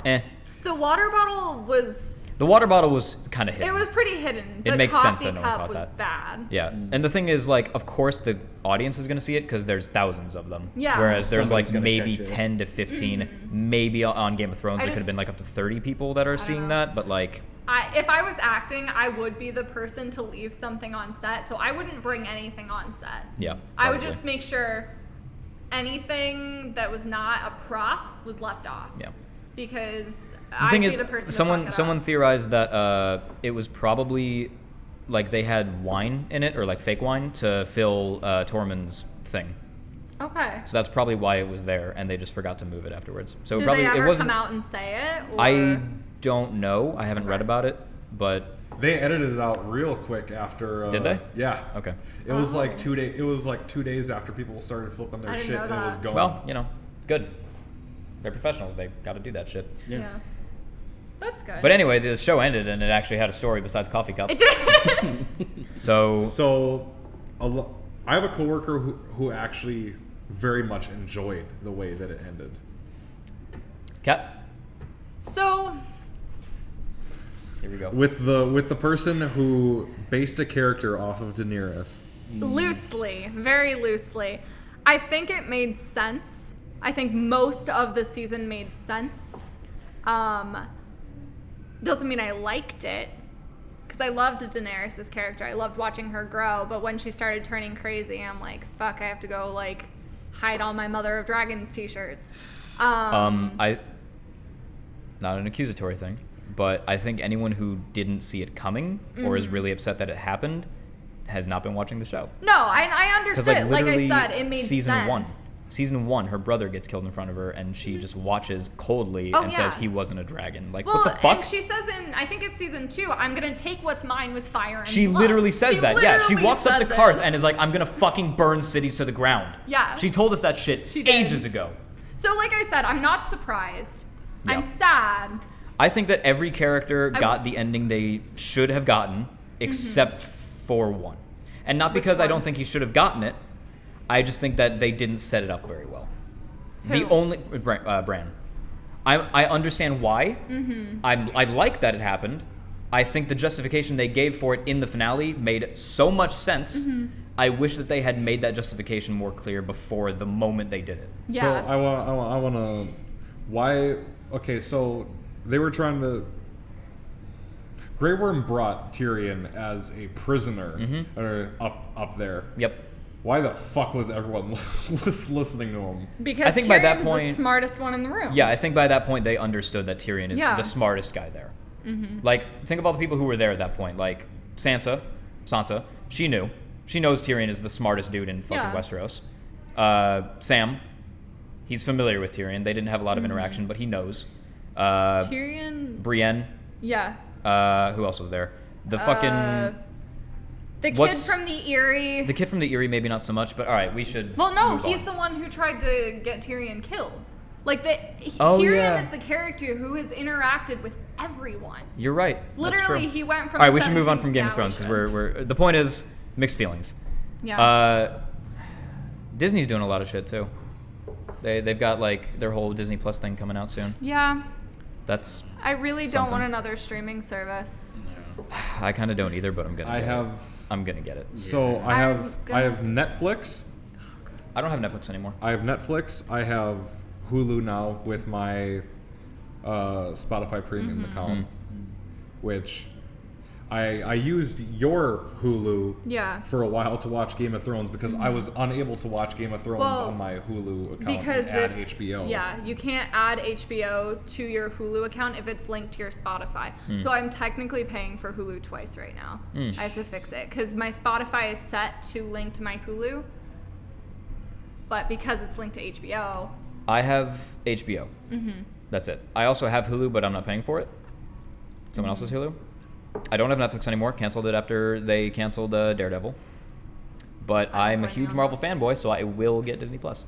The water bottle was... the water bottle was kind of hidden. It was pretty hidden. It The makes sense coffee that no one cup caught was that. bad. Yeah, and the thing is, like, of course the audience is going to see it because there's thousands of them. Yeah. Whereas there's Somebody's like gonna maybe catch it. 10 to 15, maybe on Game of Thrones I it could have just- been like up to 30 people that are seeing know. that, but like, If I was acting, I would be the person to leave something on set, so I wouldn't bring anything on set. yeah. I would probably. just make sure anything that was not a prop was left off. Yeah. Because The I'd thing be is, the person to someone fuck it someone up. theorized that it was probably like they had wine in it or like fake wine to fill Tormund's thing. Okay. So that's probably why it was there, and they just forgot to move it afterwards. So Did probably they ever it wasn't. come out and say it? Or? I don't know. I haven't read Okay. about it, but They edited it out real quick after. Did they? Yeah. okay. It was like Oh. 2 days. It was like 2 days after people started flipping their I didn't shit, know and it was that. going. Well, you know, good. They're professionals. They got to do that shit. Yeah. That's good. But anyway, the show ended, and it actually had a story besides coffee cups. It did. So So, I have a coworker who actually very much enjoyed the way that it ended. Kat, So, here we go. With the person who based a character off of Daenerys. loosely, very loosely, I think it made sense. I think most of the season made sense. Doesn't mean I liked it, because I loved Daenerys' character. I loved watching her grow, but when she started turning crazy, I'm like, fuck, I have to go, like, hide all my Mother of Dragons t-shirts. I not an accusatory thing, but I think anyone who didn't see it coming or is really upset that it happened has not been watching the show. No, I understood. Like I literally said, it made season sense. 1. Season 1, her brother gets killed in front of her, and she just watches coldly Oh, and yeah. says he wasn't a dragon. Like, Well, what the fuck? and she says in, I think it's season 2, I'm gonna take what's mine with fire and She blood. literally says that. Yeah, she literally walks up to says Karth it. and is like, I'm gonna fucking burn cities to the ground. Yeah. She told us that shit She did. ages ago. So, like I said, I'm not surprised. Yeah. I'm sad. I think that every character got the ending they should have gotten, except for one. And not because I one? don't think he should have gotten it. I just think that they didn't set it up very well. The Who? only Bran. I understand why. I like that it happened. I think the justification they gave for it in the finale made so much sense. I wish that they had made that justification more clear before the moment they did it. Yeah. So I want to. Why? Okay, so they were trying to. Grey Worm brought Tyrion as a prisoner or up there. Yep. Why the fuck was everyone listening to him? Because I think by that Tyrion's point- the smartest one in the room. Yeah, I think by that point they understood that Tyrion is Yeah. the smartest guy there. Like, think of all the people who were there at that point. Like, Sansa, she knew. She knows Tyrion is the smartest dude in fucking Yeah. Westeros. Sam, he's familiar with Tyrion. They didn't have a lot of interaction, but he knows. Tyrion. Brienne, Yeah. who else was there? The fucking... The kid What's- from the Eyrie. the kid from the Eyrie, maybe not so much, but alright, we should Well, no, move he's on. the one who tried to get Tyrion killed. Like, Oh, Tyrion yeah. is the character who has interacted with everyone. You're right. That's Literally, true. he went from. Alright, we should move on 17 from Game of yeah, Thrones, we because should. we're... The point is, mixed feelings. Yeah. Disney's doing a lot of shit too. They've got like their whole Disney Plus thing coming out soon. Yeah. That's I really don't Something. want another streaming service. I kind of don't either, but I'm gonna. I'm gonna get it. So I have Netflix. I don't have Netflix anymore. I have Netflix. I have Hulu now with my Spotify Premium account, which I used your Hulu Yeah. for a while to watch Game of Thrones because I was unable to watch Game of Thrones Well, on my Hulu account Because and add it's, HBO. Yeah, you can't add HBO to your Hulu account if it's linked to your Spotify. So I'm technically paying for Hulu twice right now. I have to fix it because my Spotify is set to link to my Hulu, but because it's linked to HBO, I have HBO. That's it. I also have Hulu, but I'm not paying for it. Someone else's Hulu. I don't have Netflix anymore. Canceled it after they canceled Daredevil. But I'm a blame huge you. Marvel fanboy, so I will get Disney Plus.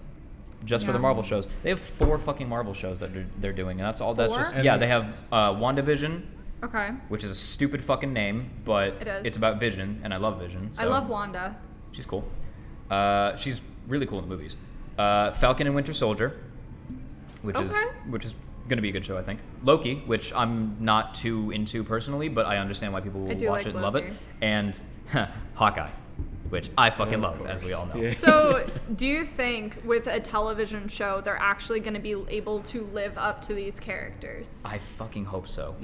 Just for the Yeah. Marvel shows. They have 4 fucking Marvel shows that they're doing, and that's all. That's 4? just And- yeah. They have WandaVision, okay. which is a stupid fucking name, but It is. it's about Vision, and I love Vision. So I love Wanda. She's cool. She's really cool in the movies. Falcon and Winter Soldier, which is Okay. going to be a good show, I think. Loki, which I'm not too into personally, but I understand why people will do watch like it and love it. Loki. And Hawkeye, which I fucking love, as we all know. So, do you think with a television show they're actually going to be able to live up to these characters? I fucking hope so.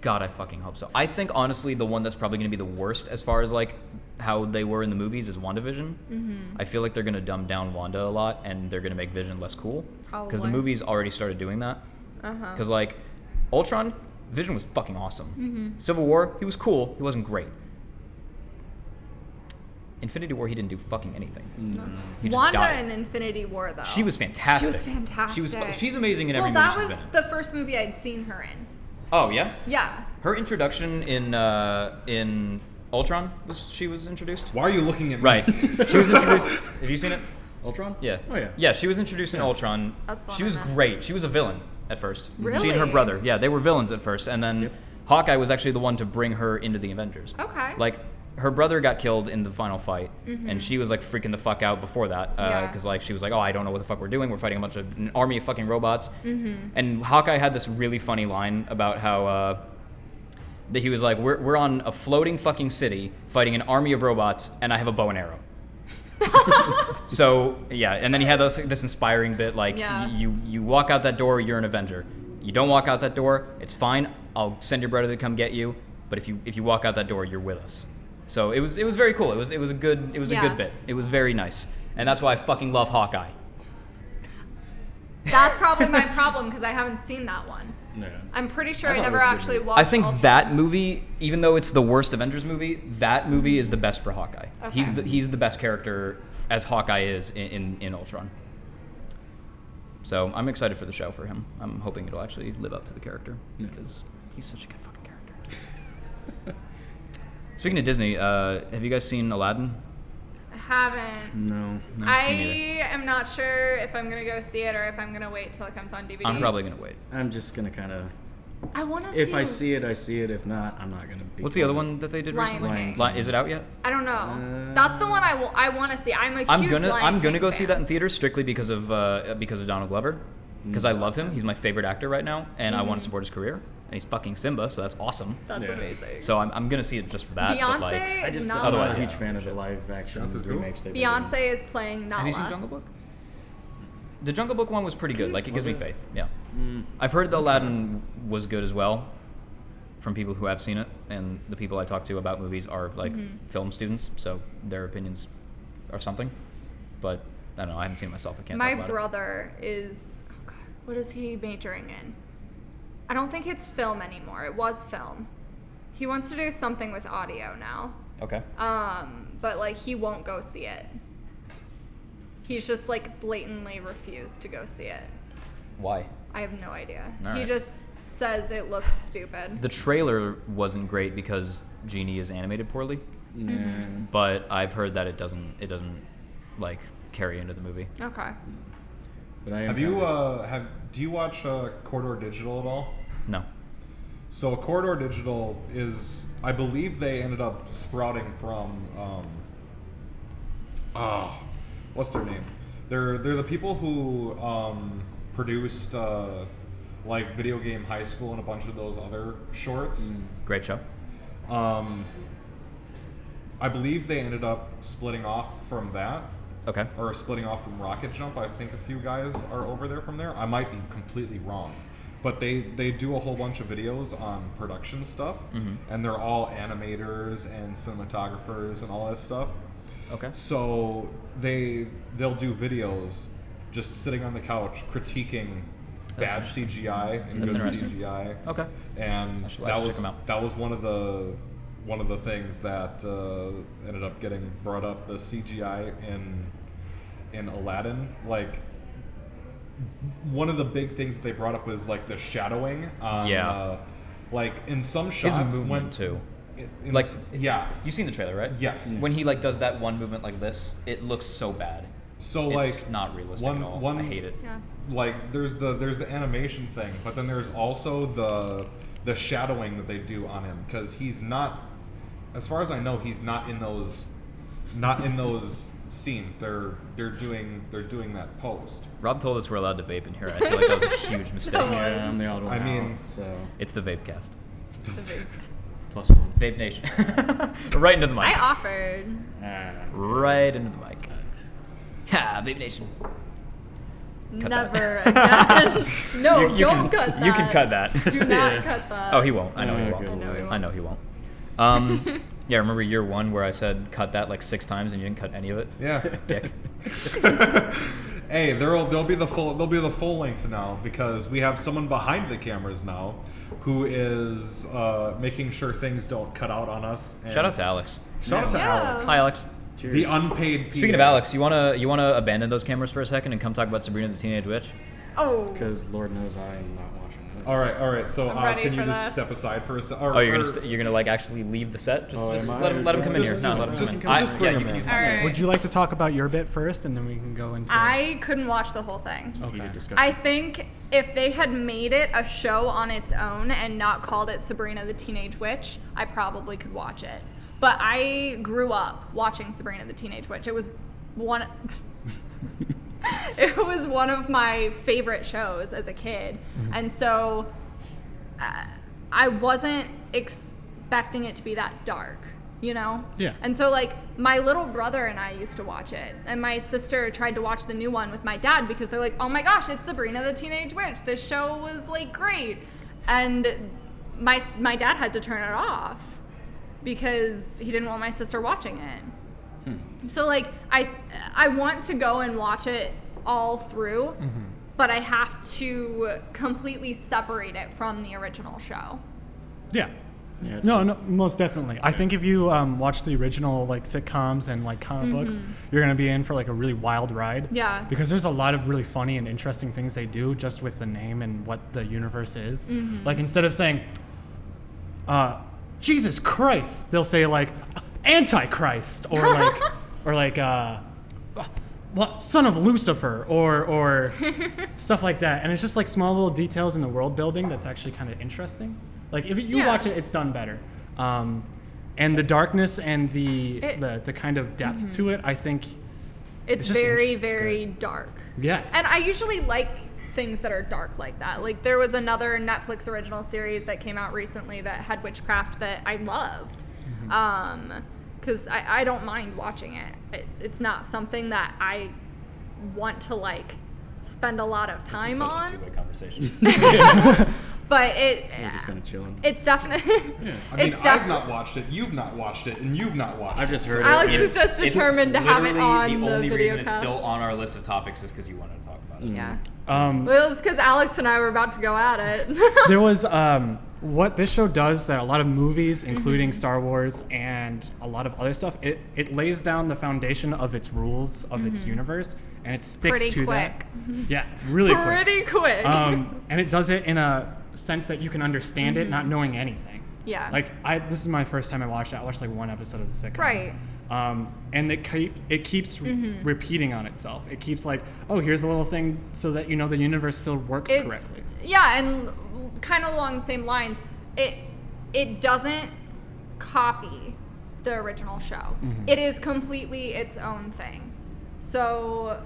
God, I fucking hope so. I think honestly, the one that's probably going to be the worst as far as like how they were in the movies is WandaVision. I feel like they're going to dumb down Wanda a lot, and they're going to make Vision less cool. Because the Probably. movies already started doing that. Because like Ultron, Vision was fucking awesome. Civil War, he was cool. He wasn't great. Infinity War, he didn't do fucking anything. He just Wanda died. in Infinity War, though. She was fantastic. She was fantastic. She's amazing in every well, movie that she's was been in. the first movie I'd seen her in. Oh yeah. Yeah. Her introduction in Ultron she was introduced. Why are you looking at me? Right. She was introduced. Have you seen it? Ultron? Yeah. Oh, yeah. Yeah, she was introduced in Ultron. That's the one She I was missed. great. She was a villain at first. She and her Really? brother. Yeah, they were villains at first, and then Hawkeye was actually the one to bring her into the Avengers. Okay. Like her brother got killed in the final fight, and she was like freaking the fuck out before that Yeah. because like she was like, oh, I don't know what the fuck we're doing. We're fighting an army of fucking robots. And Hawkeye had this really funny line about how. That he was like, we're on a floating fucking city fighting an army of robots, and I have a bow and arrow. So yeah, and then he had this inspiring bit like, Yeah. you walk out that door, you're an Avenger. You don't walk out that door, it's fine. I'll send your brother to come get you. But if you walk out that door, you're with us. So it was very cool. It was a good Yeah. good bit. It was very nice, and that's why I fucking love Hawkeye. That's probably my problem because I haven't seen that one. Yeah. I'm pretty sure I I thought it never was a good actually movie. watched. I think Ultron. that movie, even though it's the worst Avengers movie, that movie is the best for Hawkeye. Okay. He's the best character as Hawkeye is in Ultron. So I'm excited for the show for him. I'm hoping it'll actually live up to the character because he's such a good fucking character. Speaking of Disney, have you guys seen Aladdin? I haven't. No. I me neither. am not sure if I'm gonna go see it or if I'm gonna wait till it comes on DVD. I'm probably gonna wait. I'm just gonna kind of. I want to see. If I see it, I see it. If not, I'm not gonna be. What's the other one that they did Lion recently? King. Is it out yet? I don't know. That's the one I want to see. I'm a huge I'm gonna Lion King go see fan. that in theaters strictly because of Donald Glover, because I love him. He's my favorite actor right now, and I want to support his career. And he's fucking Simba, so that's awesome. That's Yeah. amazing. So I'm gonna see it just for that. Beyonce but like, I is just not. I'm not Otherwise, a huge yeah. fan of the live action Beyonce's who? remakes they've been doing. Beyonce is playing Nala. have you seen Jungle Book? The Jungle Book one was pretty good. Like it gives me faith. Yeah. I've heard the Aladdin was good as well, from people who have seen it, and the people I talk to about movies are like film students, so their opinions are something. But I don't know. I haven't seen it myself. I can't My talk about brother is. Oh God, what is he majoring in? I don't think it's film anymore. It was film. He wants to do something with audio now. it. Okay. But like he won't go see it. He's just like blatantly refused to go see it. Why? I have no idea. All He right. just says it looks stupid. The trailer wasn't great because Genie is animated poorly, Yeah. but I've heard that it doesn't like carry into the movie. Okay. But I am Have you kinda- do you watch Corridor Digital at all? No. So Corridor Digital is, I believe they ended up sprouting from, what's their name? They're the people who produced like Video Game High School and a bunch of those other shorts. Great show. I believe they ended up splitting off from that, Okay. or splitting off from Rocket Jump. I think a few guys are over there from there. I might be completely wrong. But they do a whole bunch of videos on production stuff, and they're all animators and cinematographers and all that stuff. Okay. So they'll do videos just sitting on the couch critiquing bad CGI and That's good interesting. CGI. Okay. And I should that check was them out. that was one of the things that ended up getting brought up. The CGI in Aladdin, like one of the big things that they brought up was like the shadowing on, Yeah. like in some His shots movement when too. in Like- yeah. You've seen the trailer, right? Yes. When he like does that one movement like this, it looks so bad. So It's like not realistic at all. I hate it. Yeah. like there's the animation thing, but then there's also the shadowing that they do on him, because he's not, as far as I know, he's not in those scenes. They're doing that post. Rob told us we're allowed to vape in here. I feel like that was a huge mistake. Yeah, I'm the odd one I out, mean- so It's the vape cast. plus one. Vape Nation. Right into the mic. I offered. Right into the mic. Ha, Vape Nation. Cut that. Never again. No, You don't can, cut that. You can cut that. Do not cut that. Oh, he won't. I know he Yeah, won't. good I know he won't. I know he won't. Yeah, remember year one where I said cut that like 6 times and you didn't cut any of it? Yeah. Dick. Hey, they'll be the full length now, because we have someone behind the cameras now who is making sure things don't cut out on us. And Shout out to Alex. shout out to Yeah. Alex, Hi, Alex. Cheers. the unpaid. Speaking of PA. Alex, you wanna abandon those cameras for a second and come talk about Sabrina the Teenage Witch? Oh. Because Lord knows I'm not watching it. All right. So I'm Oz, ready can you for just this. step aside for a second? Oh, you're gonna like actually leave the set? Just, Oh, just am I? let him come in Just- here. No, just- let him just- come in. just Yeah, bring you him can in. use All mine. right. Would you like to talk about your bit first, and then we can go into? I couldn't watch the whole thing. Heated discussion. I think if they had made it a show on its own and not called it Sabrina the Teenage Witch, I probably could watch it. But I grew up watching Sabrina the Teenage Witch. It was one it was one of my favorite shows as a kid. And so I wasn't expecting it to be that dark, you know? Yeah. And so like my little brother and I used to watch it, and my sister tried to watch the new one with my dad because they're like, "Oh my gosh, it's Sabrina the Teenage Witch. This show was like great." And my dad had to turn it off because he didn't want my sister watching it. So like I want to go and watch it all through, but I have to completely separate it from the original show. Yeah. Yeah, it's No, most definitely. I think if you watch the original like sitcoms and like comic books, you're gonna be in for like a really wild ride. Yeah. Because there's a lot of really funny and interesting things they do just with the name and what the universe is. Like instead of saying, Jesus Christ, they'll say like Antichrist or like son of Lucifer or stuff like that. And it's just like small little details in the world building that's actually kind of interesting. Like if you watch it, it's done better. And the darkness and the kind of depth to it, I think It's just very, interesting. very dark. Yes. And I usually like things that are dark like that. Like there was another Netflix original series that came out recently that had witchcraft that I loved. Because I don't mind watching it. It's not something that I want to like spend a lot of time on. Two-way conversation. But We're just kind of chilling. it's definitely I mean, I've not watched it, you've not watched it, and you've not watched I've it. just heard Alex it. is just determined to have it literally on the the only video reason it's cast. still on our list of topics is because you wanted to talk about it. Yeah. Um, Well, it's because Alex and I were about to go at it. there was what this show does that a lot of movies, including Star Wars and a lot of other stuff, it lays down the foundation of its rules of its universe, and it sticks Pretty to quick. that. Yeah, really quick. Pretty quick. And it does it in a sense that you can understand it, not knowing anything. Yeah. Like this is my first time I watched it. I watched like one episode of the sitcom. Right. And it keeps repeating on itself. It keeps like, oh, here's a little thing so that you know the universe still works correctly. Yeah, and kind of along the same lines, it doesn't copy the original show. It is completely its own thing. So,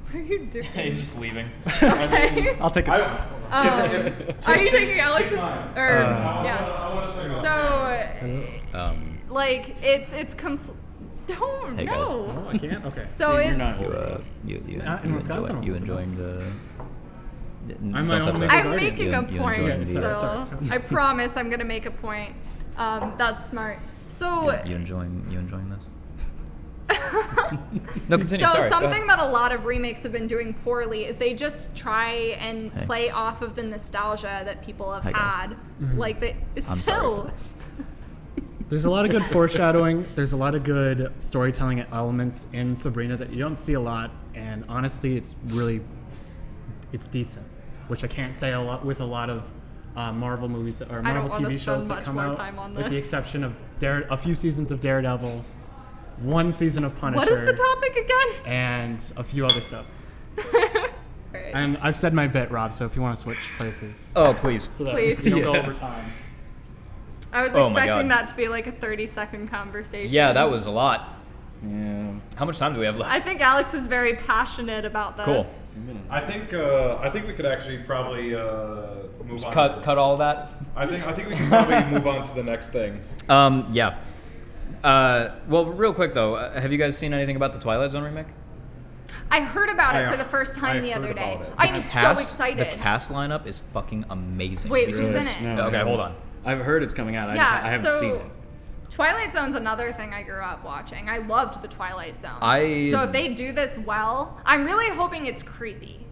what are you doing? He's just leaving. Okay. I'll take a. Are you taking Alex's? Yeah. So, like, it's complete. Don't Hey, guys. no. Oh, I can't. Okay. So You're it's. not You Not in Wisconsin. enjoying the? I'm my don't touch own that. legal I'm guardian. making a You point, enjoying so the- Sorry. I promise I'm gonna make a point. That's smart. So, You enjoying this? No, continue. so Sorry. something that a lot of remakes have been doing poorly is they just try and Hey. play off of the nostalgia that people have Hi, guys. had. Like they. I'm sorry for this. There's a lot of good foreshadowing. There's a lot of good storytelling elements in Sabrina that you don't see a lot, and honestly, it's decent, which I can't say a lot with a lot of Marvel movies or I don't Marvel wanna TV spend shows that much come more out, time on with the this. exception of a few seasons of Daredevil, one season of Punisher, What is the topic again? and a few other stuff. Alright. And I've said my bit, Rob. So if you want to switch places, Oh, please. so that Please. we don't go Yeah. over time. I was Oh my expecting God. that to be like a 30-second conversation. Yeah, that was a lot. Yeah. How much time do we have left? I think Alex is very passionate about this. Cool. I think we could actually probably move on. Cut all that. I think we can probably move on to the next thing. Yeah. Well, real quick though, have you guys seen anything about the Twilight Zone remake? I heard about it I- for the first time I the other heard day. about it. I am so excited. The cast lineup is fucking amazing. Wait, Have you who's seen in this? it? No, Okay, hold on. I've heard it's coming out. I haven't so seen it. Twilight Zone's another thing I grew up watching. I loved the Twilight Zone. I- So if they do this well, I'm really hoping it's creepy.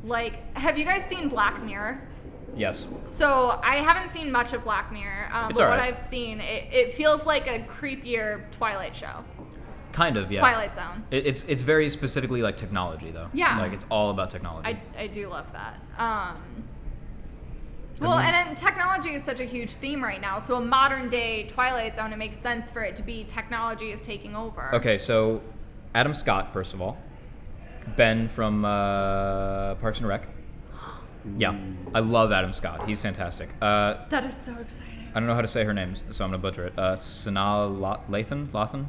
Like, have you guys seen Black Mirror? Yes. So I haven't seen much of Black Mirror, It's but alright. what I've seen, it feels like a creepier Twilight show. Kind of, yeah. Twilight Zone. It's very specifically like technology though. Yeah. Like it's all about technology. I do love that. And technology is such a huge theme right now. So a modern day Twilight Zone, it makes sense for it to be technology is taking over. Okay, so Adam Scott, first of all. Ben from Parks and Rec. Yeah, I love Adam Scott. He's fantastic. That is so exciting. I don't know how to say her name, so I'm gonna butcher it. Sanaa Lathan?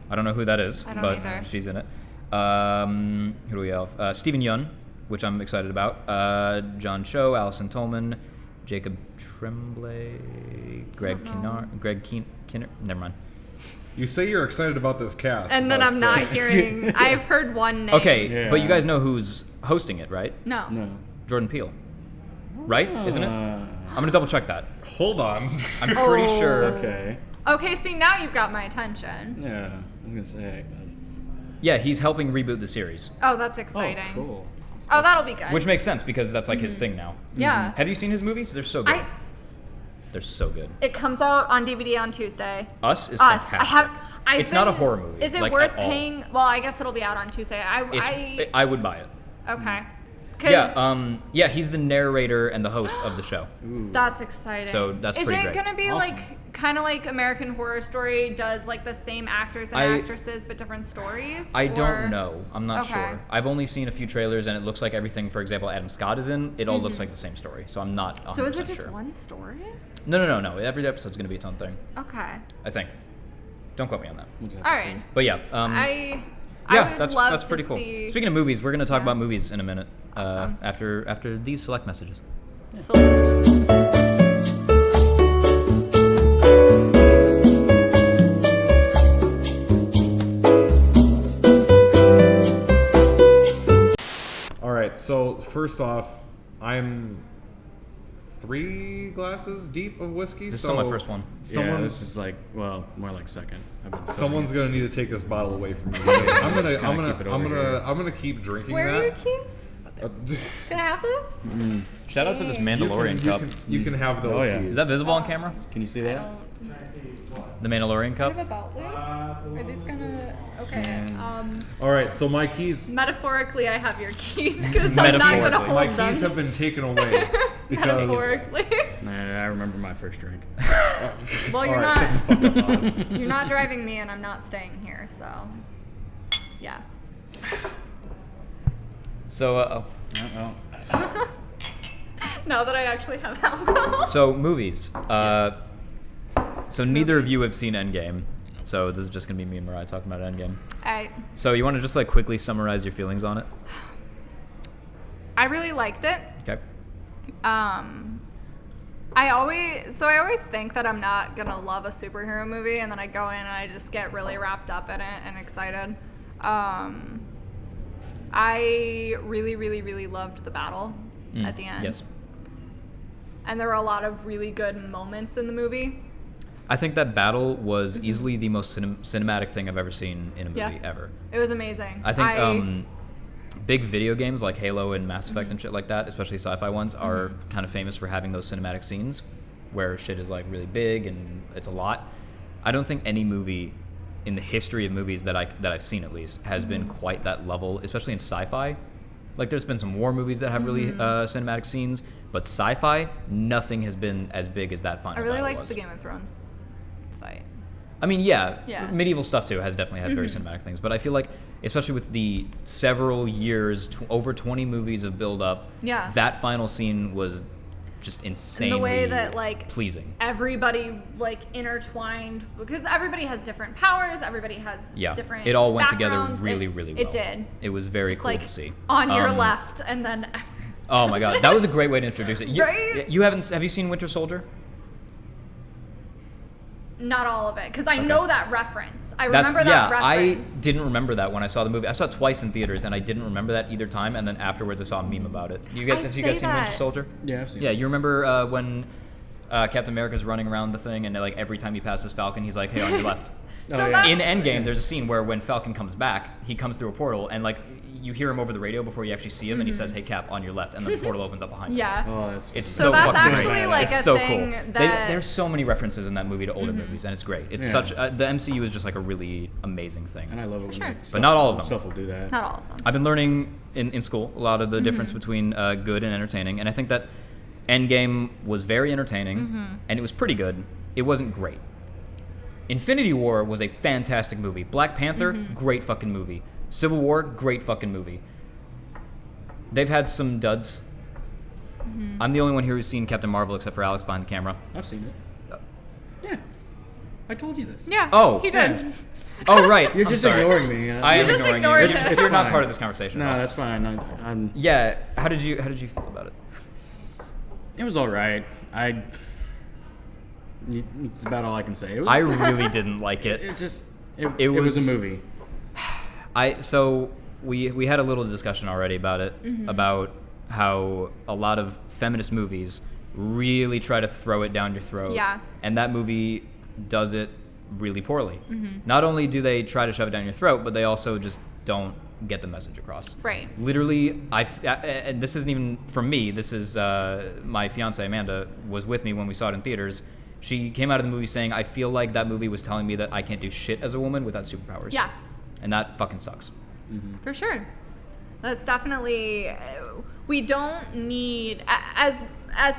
I don't know who that is, I don't but either. she's in it. Who do we have? Stephen Yeun, which I'm excited about. John Cho, Allison Tolman, Jacob Tremblay, Greg Kinner. Never mind. You say you're excited about this cast, And then but, I'm not hearing. I've heard one name. Okay, Yeah. but you guys know who's hosting it, right? No. No. Jordan Peele. Right? Isn't it? I'm gonna double check that. Hold on. I'm pretty Oh. sure. Okay. Okay, see, now you've got my attention. Yeah. I'm gonna say. Yeah, he's helping reboot the series, Oh, that's exciting. Oh, cool. Oh, that'll be good. which makes sense because that's like his thing now. Yeah. Have you seen his movies? They're so good. They're so good. It comes out on DVD on Tuesday. Us is Us. fantastic. It's not a horror movie. Is it like, worth at all. paying? Well, I guess it'll be out on Tuesday. I would buy it. Okay. Yeah, he's the narrator and the host of the show. That's exciting. So that's Is pretty it great. gonna be Awesome. like kind of like American Horror Story does like the same actors and actresses but different stories? I or- don't know. I'm not Okay. sure. I've only seen a few trailers, and it looks like everything. For example, Adam Scott is in. It all looks like the same story. So I'm not 100% So is it just sure. one story? No. Every episode's gonna be its own thing. Okay. I think. Don't quote me on that. We'll just have All to see. right. But yeah. I Yeah, would love that's to pretty cool. see. Speaking of movies, we're gonna talk Yeah. about movies in a minute. Awesome. After these select messages. So- All right. So first off, I'm 3 glasses deep of whiskey. This is so still my first one. Yeah, this is like, well, more like second. I've been Someone's gonna need to take this bottle away from me. Because I'm Just kinda keep it over here. gonna keep drinking Where are your that. keys? Can I have this? Shout out to this You Mandalorian can- cup. You can have those Oh, yeah. keys. Is that visible on camera? Can you see I that? don't. The Mandalorian Do you cup? have a belt loop? Are these gonna? Okay. All right. So my keys. Metaphorically, I have your keys because I'm not gonna Metaphorically. hold My them. keys have been taken away because. Metaphorically. Nah, I remember my first drink. Well, you're All right, not. shut the fuck up, Oz. You're not driving me, and I'm not staying here. So, yeah. So, Now that I actually have alcohol. so movies. So neither of you have seen Endgame. So this is just gonna be me and Mariah talking about Endgame. So you want to just like quickly summarize your feelings on it? I really liked it. Okay. I always think that I'm not gonna love a superhero movie, and then I go in and I just get really wrapped up in it and excited. I really, really, really loved the battle at the end. Yes. And there were a lot of really good moments in the movie. I think that battle was easily the most cinematic thing I've ever seen in a movie Yeah. ever. It was amazing. I think big video games like Halo and Mass Effect and shit like that, especially sci-fi ones, are kind of famous for having those cinematic scenes where shit is like really big and it's a lot. I don't think any movie in the history of movies that I've seen at least has been quite that level, especially in sci-fi. Like there's been some war movies that have really cinematic scenes, but sci-fi, nothing has been as big as that final I really battle liked was. the Game of Thrones fight. I mean, yeah, Yeah. medieval stuff too has definitely had very cinematic things, but I feel like, especially with the several years, over 20 movies of build-up, Yeah. that final scene was just insanely the way that like pleasing. everybody like intertwined, because everybody has different powers, everybody has Yeah, different it all went together backgrounds. really, really well. It did. It was very Just cool like to see. on your left, and then Oh my god, that was a great way to introduce it. Right? Have you seen Winter Soldier? not all of it, because I know that reference. I That's remember that reference. I didn't remember that when I saw the movie. I saw it twice in theaters, and I didn't remember that either time. And then afterwards, I saw a meme about it. Have you guys say seen Winter that. Soldier? Yeah, I've seen Yeah, it. you remember when Captain America's running around the thing, and like every time he passes Falcon, he's like, "Hey, on your left." So yeah. that's, In Endgame, there's a scene where when Falcon comes back, he comes through a portal, and like you hear him over the radio before you actually see him, and he says, "Hey, Cap, on your left," and then the portal opens up behind him. yeah. Oh, that's It's So so that's fucking actually great. like it's a so thing cool. that- There's so many references in that movie to older movies, and it's great. It's Yeah. such the MCU is just like a really amazing thing. and I love it when Sure. like, But not all of them. Stuff will do that. Not all of them. I've been learning in school a lot of the difference between good and entertaining, and I think that Endgame was very entertaining, and it was pretty good. It wasn't great. Infinity War was a fantastic movie. Black Panther, great fucking movie. Civil War, great fucking movie. They've had some duds. I'm the only one here who's seen Captain Marvel except for Alex behind the camera. I've seen it. Yeah, I told you this. Yeah. Oh, he did. yeah. Oh, right. You're I'm just sorry. ignoring me. I am just ignoring ignored you. it. You're not Fine. part of this conversation. No, at all. that's fine. I'm. Yeah. How did you feel about it? It was all right. It's about all I can say. It was, I really didn't like it. It's just. It It was was- a movie. We had a little discussion already about it, about how a lot of feminist movies really try to throw it down your throat. Yeah. And that movie does it really poorly. Not only do they try to shove it down your throat, but they also just don't get the message across. Right. Literally, and this isn't even from me. This is my fiance Amanda was with me when we saw it in theaters. She came out of the movie saying, "I feel like that movie was telling me that I can't do shit as a woman without superpowers." Yeah. And that fucking sucks. For sure. That's definitely, we don't need, as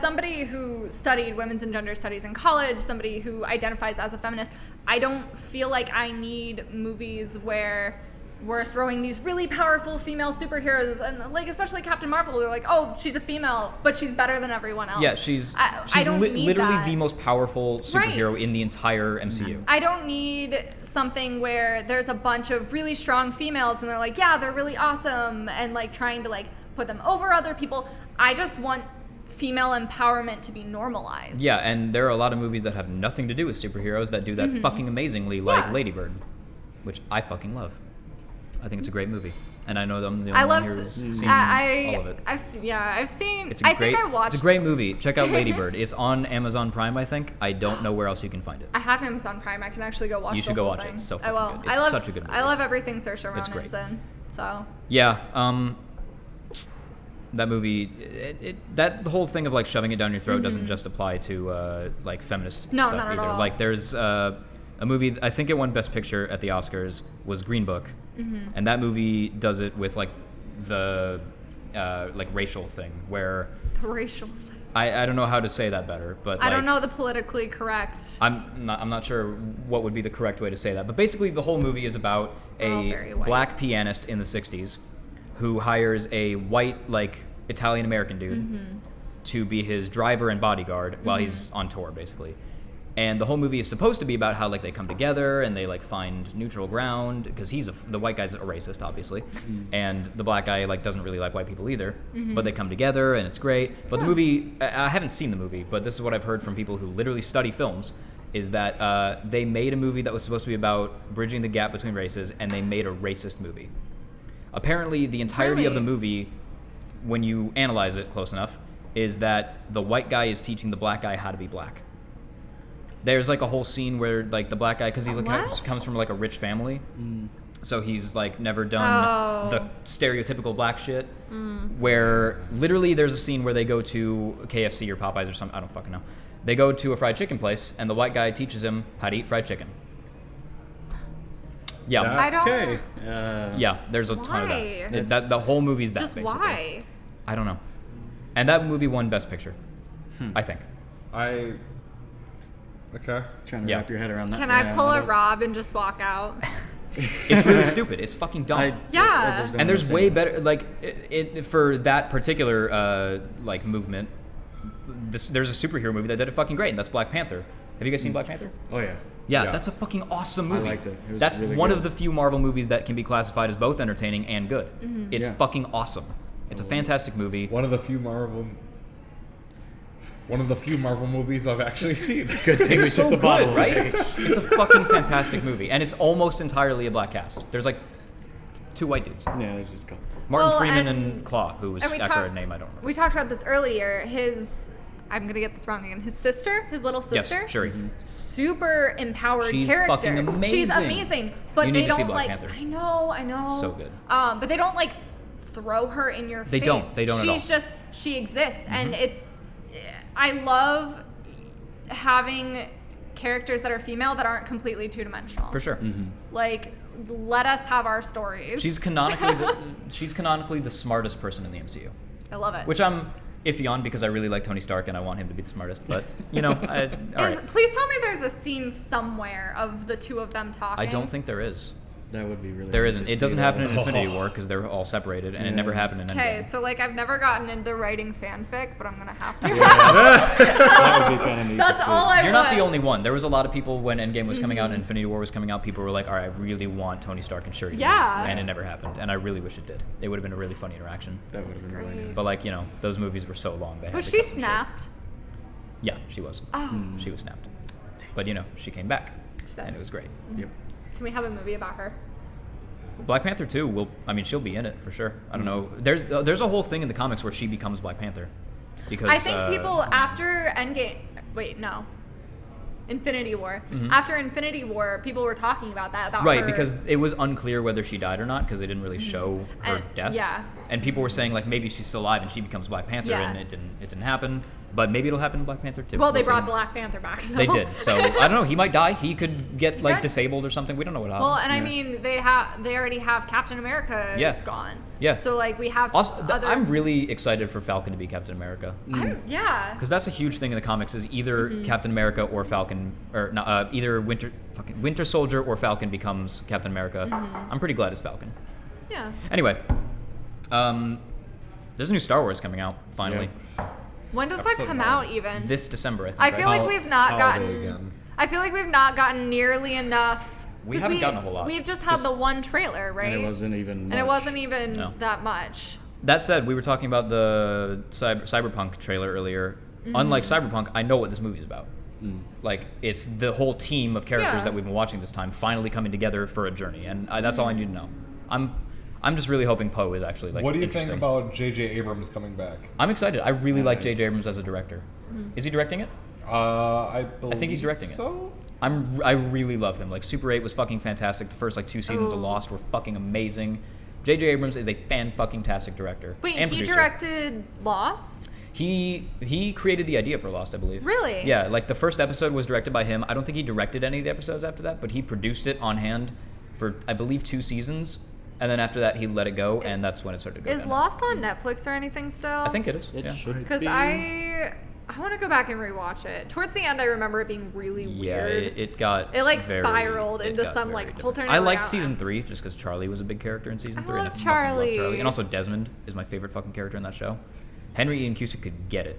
somebody who studied women's and gender studies in college, somebody who identifies as a feminist, I don't feel like I need movies where we're throwing these really powerful female superheroes, and like especially Captain Marvel, they're like, oh, she's a female, but she's better than everyone else. Yeah, she's I don't need literally that. the most powerful superhero in the entire MCU. I don't need something where there's a bunch of really strong females and they're like, yeah, they're really awesome, and like trying to like put them over other people. I just want female empowerment to be normalized. Yeah, and there are a lot of movies that have nothing to do with superheroes that do that fucking amazingly, like Yeah. Lady Bird, which I fucking love. I think it's a great movie, and I know I'm the I only love. one who's seen all of it. I've seen. It's a great. think I watched. It's a great movie. Check out Lady Bird. It's on Amazon Prime, I think. I don't know where else you can find it. I have Amazon Prime. I can actually go watch. You the should go whole watch it. thing. It's so I fucking will. good. It's I love, such a good movie. I love everything Saoirse It's Ronan's great. in. So. Yeah. That movie, that the whole thing of like shoving it down your throat doesn't just apply to like feminist No, stuff not at either. all. Like there's a movie, I think it won Best Picture at the Oscars, was Green Book, and that movie does it with like the like racial thing where The racial thing. I don't know how to say that better, but I like, don't know the politically correct. I'm not sure what would be the correct way to say that, but basically the whole movie is about We're all very a white. black pianist in the 60s who hires a white like Italian American dude to be his driver and bodyguard while he's on tour basically. And the whole movie is supposed to be about how like they come together and they like find neutral ground because the white guy's a racist obviously, and the black guy like doesn't really like white people either. But they come together and it's great. But the movie, I haven't seen the movie, but this is what I've heard from people who literally study films, is that they made a movie that was supposed to be about bridging the gap between races, and they made a racist movie. Apparently, the entirety of the Really? movie, when you analyze it close enough, is that the white guy is teaching the black guy how to be black. There's like a whole scene where like the black guy, because he's like What? comes from like a rich family, so he's like never done the Oh. stereotypical black shit. Where literally there's a scene where they go to KFC or Popeyes or something, I don't fucking know. They go to a fried chicken place, and the white guy teaches him how to eat fried chicken. Yeah, That- I don't. Okay. yeah. There's a ton of Why? that. The whole movie's that Just basically. why? I don't know. And that movie won Best Picture, I think. Okay. Trying to Yeah. wrap your head around that. Can I Yeah, pull a don't- Rob and just walk out? It's really stupid. It's fucking dumb. Yeah. I just don't And there's understand. way better, like, for that particular, like, movement, there's a superhero movie that did it fucking great, and that's Black Panther. Have you guys seen Black Panther? Oh yeah. Yeah, Yes. that's a fucking awesome I movie. liked it. It was That's really one good. of the few Marvel movies that can be classified as both entertaining and good. It's Yeah. fucking awesome. It's a fantastic movie. One of the few Marvel movies I've actually seen. Good thing we It's so took the good, bottle, right? It's a fucking fantastic movie, and it's almost entirely a black cast. There's like 2 white dudes, Yeah, there's just a couple. Martin Well, Freeman and- and Claw, who was and we after talk- a name I don't remember. We talked about this earlier. I'm gonna get this wrong again. His sister, his little sister. Yes, Shuri. Super empowered She's character. fucking She's amazing. amazing, but You they need to see don't Black like. Panther. I know. So good. But they don't like throw her in your They face. don't. They don't at all. She's just she exists, and it's. I love having characters that are female that aren't completely two-dimensional. For sure. Like, let us have our stories. She's canonically the smartest person in the MCU, I love it. which I'm iffy on because I really like Tony Stark and I want him to be the smartest. But you know, all right. Please tell me there's a scene somewhere of the two of them talking. I don't think there is. That would be really. There fun isn't. to It doesn't see happen that. in Infinity War because they're all separated, and it never happened in Okay, Endgame. so like I've never gotten into writing fanfic, but I'm gonna have to. That would be kind of neat. That's to see. all I You're want. not the only one. There was a lot of people when Endgame was coming out and Infinity War was coming out. People were like, "All right, I really want Tony Stark and Shuri." to Yeah. meet," and it never happened. And I really wish it did. It would have been a really funny interaction. That would have been really great. nice. But like, you know, those movies were so long. They had Was to she cut some shit. snapped? Yeah, she was. Oh, She was snapped. But you know, she came back, She did. and it was great. Yep. can we have a movie about her? Black Panther 2 will. I mean, she'll be in it for sure. I don't know. There's a whole thing in the comics where she becomes Black Panther, because I think people after Endgame. Wait, no. Infinity War. After Infinity War, people were talking about that. About Right, her. because it was unclear whether she died or not because they didn't really show her And- death. yeah. And people were saying like maybe she's still alive and she becomes Black Panther, Yeah. and it didn't happen. But maybe it'll happen in Black Panther too. Well, they We'll brought see. Black Panther back. So. They did. So I don't know. He might die. He could get like could. disabled or something. We don't know what happened. Well, and I mean, they already have Captain America Yeah. is gone. Yeah. So like we have Also, other. I'm really excited for Falcon to be Captain America. Yeah. Because that's a huge thing in the comics is either Captain America or Falcon, or either Winter Soldier or Falcon becomes Captain America. I'm pretty glad it's Falcon. Yeah. Anyway, there's a new Star Wars coming out finally When does that Episode come 9. out even? this December. I think. I right? feel like we've not Holiday gotten. again. I feel like we've not gotten nearly enough. We 'cause haven't gotten a whole lot. We've just had the one trailer, right? And it wasn't even. And it much. wasn't even No. that much. That said, we were talking about the Cyberpunk trailer earlier. Unlike Cyberpunk, I know what this movie is about. Like it's the whole team of characters Yeah. that we've been watching this time finally coming together for a journey, and that's all I need to know. I'm just really hoping Poe is actually like. What do you think interesting. about J.J. Abrams coming back? I'm excited. I really like J.J. Abrams as a director. Is he directing it? I think he's directing it. So I really love him. Like Super 8 was fucking fantastic. The first like 2 seasons of Oh. Lost were fucking amazing. J.J. Abrams is a fan-fucking-tastic director. Wait, and he producer. directed Lost? He created the idea for Lost, I believe. Really? Yeah, like the first episode was directed by him. I don't think he directed any of the episodes after that, but he produced it on hand for I believe 2 seasons, and then after that he let it go, and that's when it started to go Is down. Lost on Netflix or anything still? I think it is. It yeah. should Because be. I want to go back and rewatch it. Towards the end, I remember it being really Yeah, weird. it got. It, like, very- spiraled it into got some, very like, different. alternate I liked route. season 3 just because Charlie was a big character in season 3. love and I fucking love Charlie. And also Desmond is my favorite fucking character in that show. Henry Ian Cusick could get it.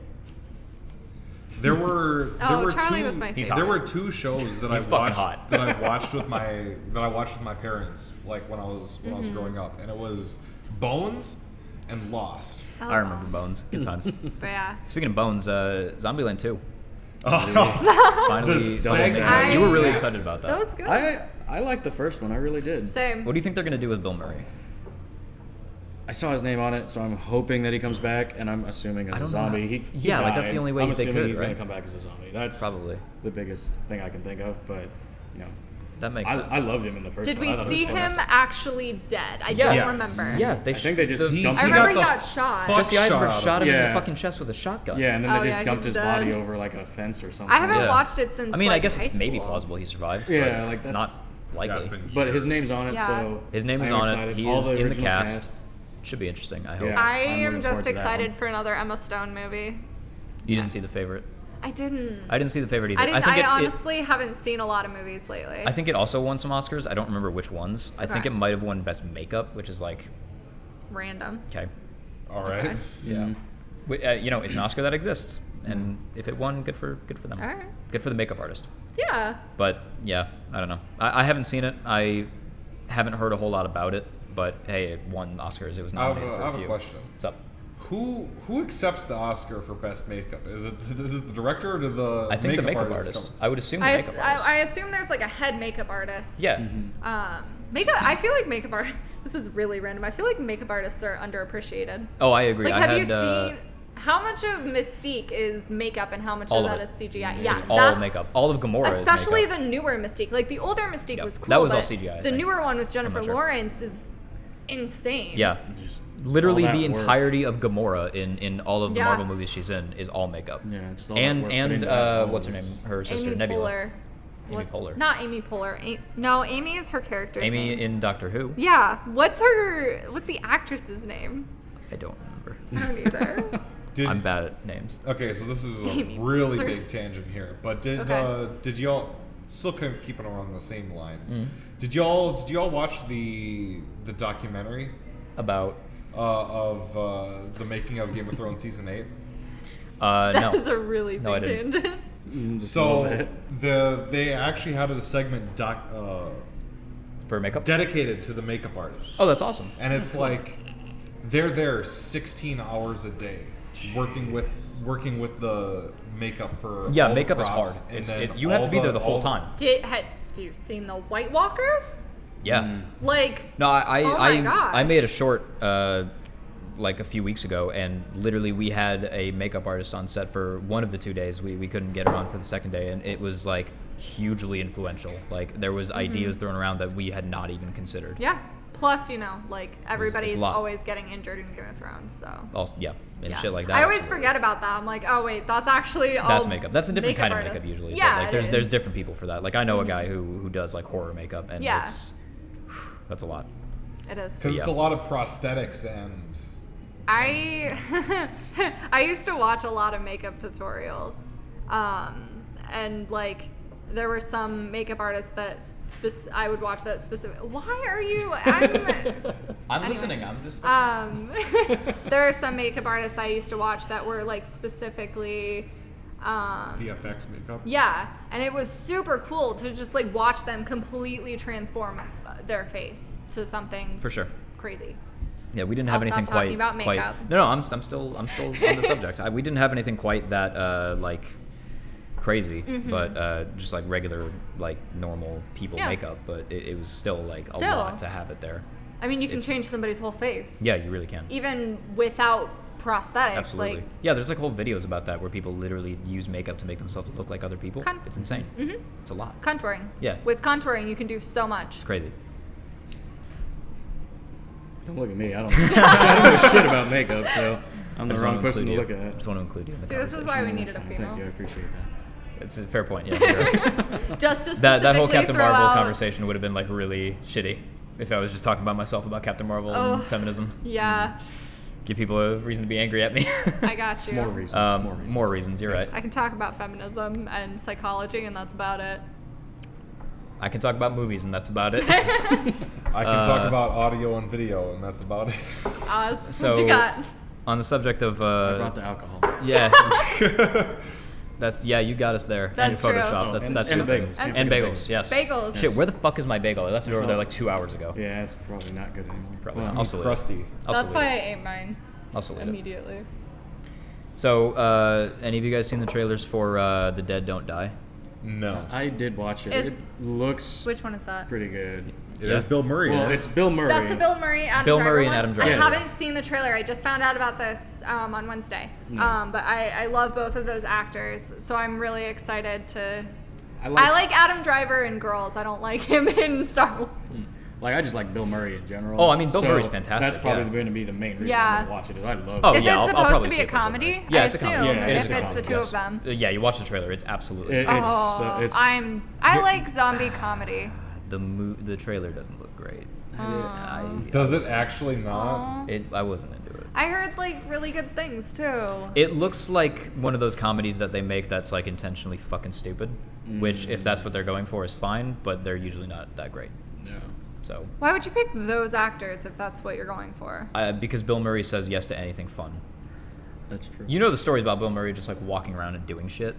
there were Charlie two, was my He's favorite. there were 2 shows that He's I fucking watched hot. that I watched with my parents like when I was growing up, and it was Bones and Lost. Oh, I remember Bones. Good times. But yeah. Speaking of Bones, Zombieland 2. Oh, Finally, The double second down. You were really one. excited about that. That was good. I liked the first one. I really did. Same. What do you think they're gonna do with Bill Murray? I saw his name on it, so I'm hoping that he comes back, and I'm assuming as a don't know zombie. how- He Yeah, like, that's the died. only way I'm they assuming could, he's right? gonna come back as a zombie. That's Probably. the biggest thing I can think of. But you know, That makes sense. I loved him in the first Did one. we I thought it was see him fantastic. actually dead? I Yeah. don't Yes. remember. Yeah, I think they just the- dumped I him. remember he got got the shot. fuck Jesse Eisenberg shot shot him in Yeah. the fucking chest with a shotgun. Yeah, and then Oh, they just yeah, dumped he's his body dead. over like a fence or something. I haven't Yeah. watched it since. I mean, I like, guess high it's maybe school. plausible he survived. Yeah, but like, that's- not likely. That's been But his years. name's on it, Yeah. so His name is I am on excited. it. He All is the in the original cast. Should be interesting. I hope. Yeah. I I'm am looking just forward to that excited one. for another Emma Stone movie. You didn't see the favorite. I didn't. I didn't see the favorite either. I didn't. think I honestly haven't seen a lot of movies lately. I think it also won some Oscars. I don't remember which ones. I think Okay. it might have won Best Makeup, which is like Random. okay. All right. Okay. Yeah. You know, it's an Oscar that exists, and if it won, good for them. All right. Good for the makeup artist. Yeah. But yeah, I don't know. I haven't seen it. I haven't heard a whole lot about it. But hey, it won Oscars. It was I have nominated a- for I have a few. question. What's up? Who accepts the Oscar for best makeup? Is it the director or do the I think the makeup artist. come? I would assume the I, makeup artist. I assume there's like a head makeup artist. Yeah. Makeup. I feel like makeup art. This is really random. I feel like makeup artists are underappreciated. Oh, I agree. Like, I have had, you seen how much of Mystique is makeup and how much all of of that it. is CGI? Yeah, It's all that's- makeup. All of Gamora Especially is makeup. the newer Mystique. Like the older Mystique Yep. was cool. That was all but CGI, I The think. newer one with Jennifer not sure. Lawrence is insane. Yeah. Just Literally all that the work. entirety of Gamora in all of the Yeah. Marvel movies she's in is all makeup. Yeah, just all that And work put into that all what's her was- name? Her sister Amy Nebula. Poehler. Amy Poehler. Not Amy Poehler. No, Amy is her character's Amy name. in Doctor Who. Yeah. What's the actress's name? I don't remember. I don't either. Did, I'm bad at names. Okay, so this is a Amy really Poehler. big tangent here, but Okay. did y'all still kind of keeping along the same lines? Mm-hmm. Did y'all watch the documentary About of the making of Game of Thrones season 8? That no. is a really No, I big didn't. tangent. Just a little So bit. they actually had a segment For makeup? dedicated to the makeup artists. Oh, that's awesome. And it's like they're there 16 hours a day working with the makeup for Yeah, all the makeup is props, hard. and It's, then you have all to be there the whole all- time. Have you seen the White Walkers? Yeah. Like, No, Oh my gosh. I made a short like a few weeks ago, and literally we had a makeup artist on set for one of the 2 days. We couldn't get her on for the second day, and it was like hugely influential. Like there was ideas thrown around that we had not even considered. Yeah. Plus, like everybody's a lot. always getting injured in Game of Thrones, so. Also, yeah, and Yeah. shit like that. I always absolutely. forget about that. I'm like, oh wait, that's actually all. That's makeup. That's a different kind of artists. makeup usually. Yeah, but like it there's is. different people for that. Like I know a guy who does like horror makeup, and Yeah. that's a lot. It is. Because it's a Yeah. lot of prosthetics and. I used to watch a lot of makeup tutorials, and like there were some makeup artists that I would watch that specific. Why are you? I'm listening. I'm just. There are some makeup artists I used to watch that were like specifically. VFX makeup. Yeah, and it was super cool to just like watch them completely transform their face to something For sure. crazy. Yeah, we didn't I'll have stop anything talking quite. about makeup. No, I'm still on the subject. We didn't have anything quite that like crazy, but just like regular like normal people Yeah. makeup. But it was still like a Still. lot to have it there. I mean, you can It's- change somebody's whole face. Yeah, you really can. Even without prosthetics. Absolutely. Like, Yeah, there's like whole videos about that where people literally use makeup to make themselves look like other people. Con- It's insane. It's a lot. contouring. Yeah. With contouring, you can do so much. It's crazy. Don't look at me. I don't know shit about makeup, so I'm the I just wrong wanna person to include look you. at. Just want to include you in the See, this is conversation. why we needed a Thank female. you. I appreciate that. It's a fair point. Yeah. You're right. Just to that whole specifically Captain throw Marvel out- conversation would have been like really shitty if I was just talking about myself about Captain Marvel Oh. and feminism. Yeah, Give people a reason to be angry at me. I got you. More reasons. More reasons. You're right. I can talk about feminism and psychology, and that's about it. I can talk about movies, and that's about it. I can talk about audio and video, and that's about it. Oz, So what you got? on the subject of I brought the alcohol. yeah, you got us there. That's and true. Photoshop. Oh, that's and- that's and your thing. bagels. And- And bagels. Yes. Bagels. Shit, where the fuck is my bagel? I left it over there like 2 hours ago. Yeah, it's probably not good anymore. Probably Well, not. I'll salute it. Crusty. I'll That's salute why I it. ate mine I'll salute it. immediately. So, any of you guys seen the trailers for The Dead Don't Die? No. I did watch it. Is- It looks Which one is that? pretty good. It is Bill Murray. Well, in it. it's Bill Murray. That's the Bill Murray, Adam Bill Driver Murray and one? Adam Driver. I Yes. haven't seen the trailer. I just found out about this on Wednesday. But I love both of those actors, so I'm really excited to. I like Adam Driver in Girls. I don't like him in Star Wars. I just like Bill Murray in general. Oh, I mean, Bill So Murray's fantastic, That's probably yeah. going to be the main reason Yeah. I'm going to watch it. Is I love. Oh, Is yeah, it I'll supposed probably to be say a Bill Murray. comedy? Yeah, I it's a comedy. assume, Yeah, it is if a it's the comedy, two yes. of them. Yeah, you watch the trailer. It's absolutely I like zombie comedy. the trailer doesn't look great. Does it actually not? I wasn't into it. I heard like really good things too. It looks like one of those comedies that they make that's like intentionally fucking stupid. Which, if that's what they're going for, is fine. But they're usually not that great. Yeah. So, Why would you pick those actors if that's what you're going for? because Bill Murray says yes to anything fun. That's true. You know the stories about Bill Murray just like walking around and doing shit.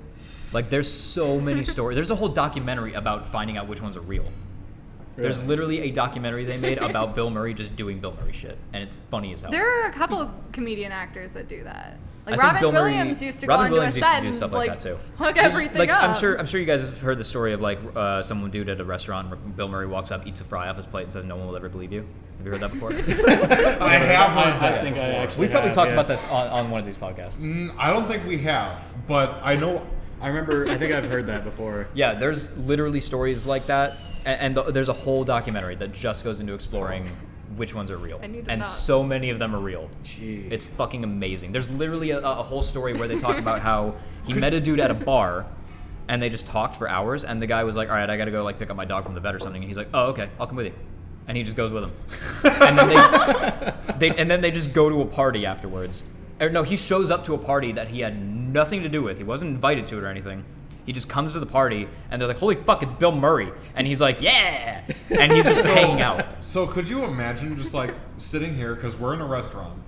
Like there's so many stories. There's a whole documentary about finding out which ones are real. There's Really? literally a documentary they made about Bill Murray just doing Bill Murray shit, and it's funny as hell. There are a couple comedian actors that do that. Like I think Robin Bill Murray- Williams used to Robin go Williams into used a to set do and stuff like that too. hook everything like up. I'm sure you guys have heard the story of like some dude at a restaurant. Where Bill Murray walks up, eats a fry off his plate, and says, "No one will ever believe you." Have you heard that before? I have heard I that. think I actually. We've probably have, talked about yes. this on one of these podcasts. I don't think we have, but I know. I remember. I think I've heard that before. Yeah, there's literally stories like that, and there's a whole documentary that just goes into exploring which ones are real, I need to and not. so many of them are real. Jeez. It's fucking amazing. There's literally a whole story where they talk about how he met a dude at a bar, and they just talked for hours, and the guy was like, "All right, I gotta go like pick up my dog from the vet or something," and he's like, "Oh, okay, I'll come with you," and he just goes with him, and then they just go to a party afterwards. Or no, he shows up to a party that he had nothing to do with. He wasn't invited to it or anything. He just comes to the party, and they're like, "Holy fuck, it's Bill Murray!" And he's like, "Yeah!" And he's just hanging out. So could you imagine just like sitting here because we're in a restaurant,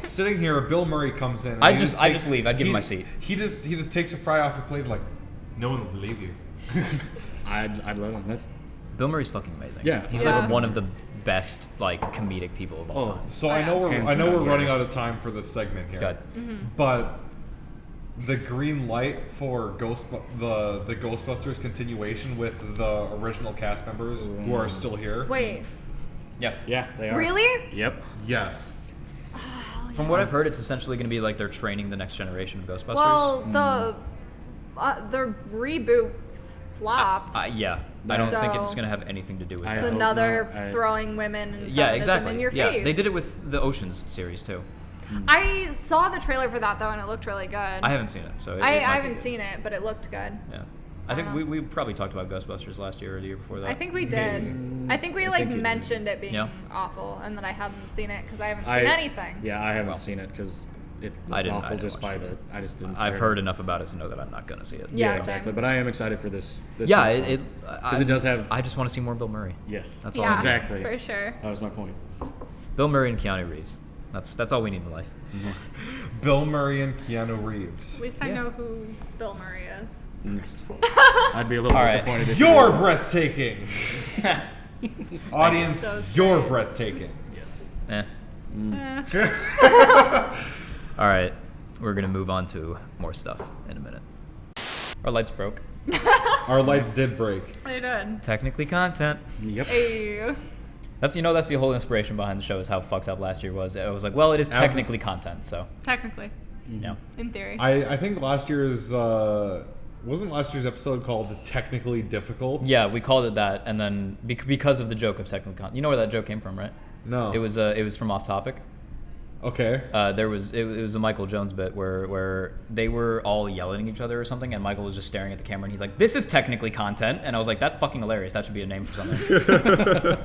sitting here, Bill Murray comes in. And I'd he just takes- leave. I'd give him he- my seat. He just takes a fry off your plate like, no one will believe you. I'd let him. That's. Bill Murray's fucking amazing. Yeah. He's Yeah. like one of the best like comedic people of all Oh. time. So Oh, I know yeah. Hands we're down, running yes. out of time for this segment here. Good. But the green light for the Ghostbusters continuation with the original cast members who are still here. Wait, Yeah. Yeah, they are. really? Yep. Yes. From what I've heard, it's essentially going to be like they're training the next generation of Ghostbusters. Well, the reboot flopped. Yeah. I don't think So- it's going to have anything to do with I it's it. hope another not. throwing women and Yeah, feminism exactly. in your Yeah, face. they did it with the Oceans series too. I saw the trailer for that though, and it looked really good. I haven't seen it, so it I might be haven't good. seen it, but it looked good. Yeah. I think we probably talked about Ghostbusters last year or the year before that. I think we did. I think we like think you did. mentioned it being Yeah. awful, and that I hadn't seen it because I haven't seen I- anything. Yeah, I haven't Well. seen it because it I looked didn't- I awful didn't just watch by it. the. I just didn't. I've care. heard enough about it to know that I'm not going to see it. Yeah, Yeah, same. exactly. But I am excited for this. Yeah, next it one. 'Cause it does have. I just want to see more Bill Murray. Yes. That's all. Yeah, Exactly. for sure. That was my point. Bill Murray and Keanu Reeves. That's all we need in life. Bill Murray and Keanu Reeves. At least I Yeah. know who Bill Murray is. I'd be a little All right. disappointed if You're you didn't. breathtaking. Audience, So you're great. breathtaking. Eh. Eh. All right, we're gonna move on to more stuff in a minute. Our lights broke. Our lights did break. I did. Technically content. Yep. Hey. That's the whole inspiration behind the show is how fucked up last year was. It was like, well, it is technically content, so Technically, yeah. in theory. I think last year's wasn't last year's episode called Technically Difficult? Yeah, we called it that, and then because of the joke of technical content. You know where that joke came from, right? No. It was from Off Topic. Okay. It was a Michael Jones bit where they were all yelling at each other or something, and Michael was just staring at the camera, and he's like, "This is technically content," and I was like, "That's fucking hilarious. That should be a name for something."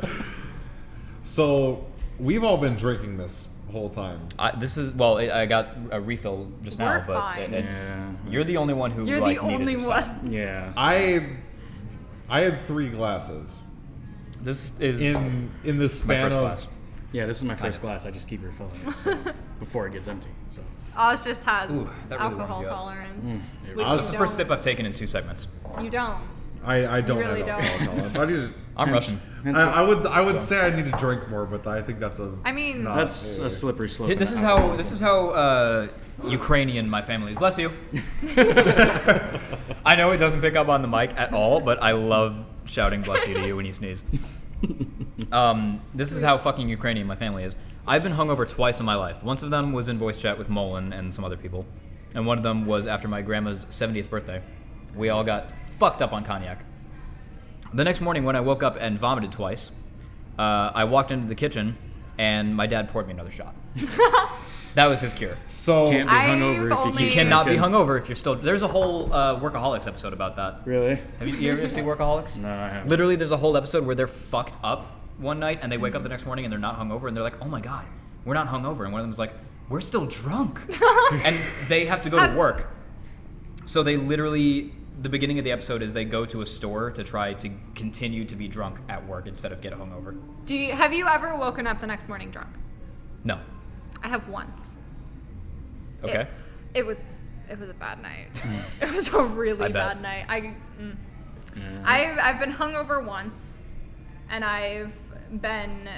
So we've all been drinking this whole time. I got a refill just now, We're but fine. it's Yeah. you're the only one who You're like the needed only this one. stuff. Yeah. I had 3 glasses This is in the my span first of class. Yeah, this is my first of. glass. I just keep refilling it so, before it gets empty. So. Oz just has Ooh, that really alcohol warms you up. tolerance. it which Oz- That's you the first don't. sip I've taken in 2 segments. You don't. I don't really have alcohol don't. tolerance. I need to, I'm Russian. I would say I need to drink more, but I think that's a I mean, not That's a slippery slope. This in is alcoholism. how Ukrainian my family is. Bless you. I know it doesn't pick up on the mic at all, but I love shouting "bless you" to you when you sneeze. This is how fucking Ukrainian my family is. I've been hungover twice in my life. Once of them was in voice chat with Mullen and some other people, and one of them was after my grandma's 70th birthday. We all got fucked up on cognac. The next morning when I woke up and vomited twice, I walked into the kitchen and my dad poured me another shot. That was his cure. so Can't be I've hungover if you only- keep You cannot be drinking. hungover if you're still. There's a whole Workaholics episode about that. Really? Have you ever seen Workaholics? No, I haven't. Literally, there's a whole episode where they're fucked up one night and they wake up the next morning and they're not hungover and they're like, "Oh my god, we're not hungover." And one of them's like, "We're still drunk," and they have to go to work. So they literally, the beginning of the episode is they go to a store to try to continue to be drunk at work instead of get hungover. have you ever woken up the next morning drunk? No. I have once. Okay. It was a bad night. It was a really I bet. bad night. I've been hungover once, and I've been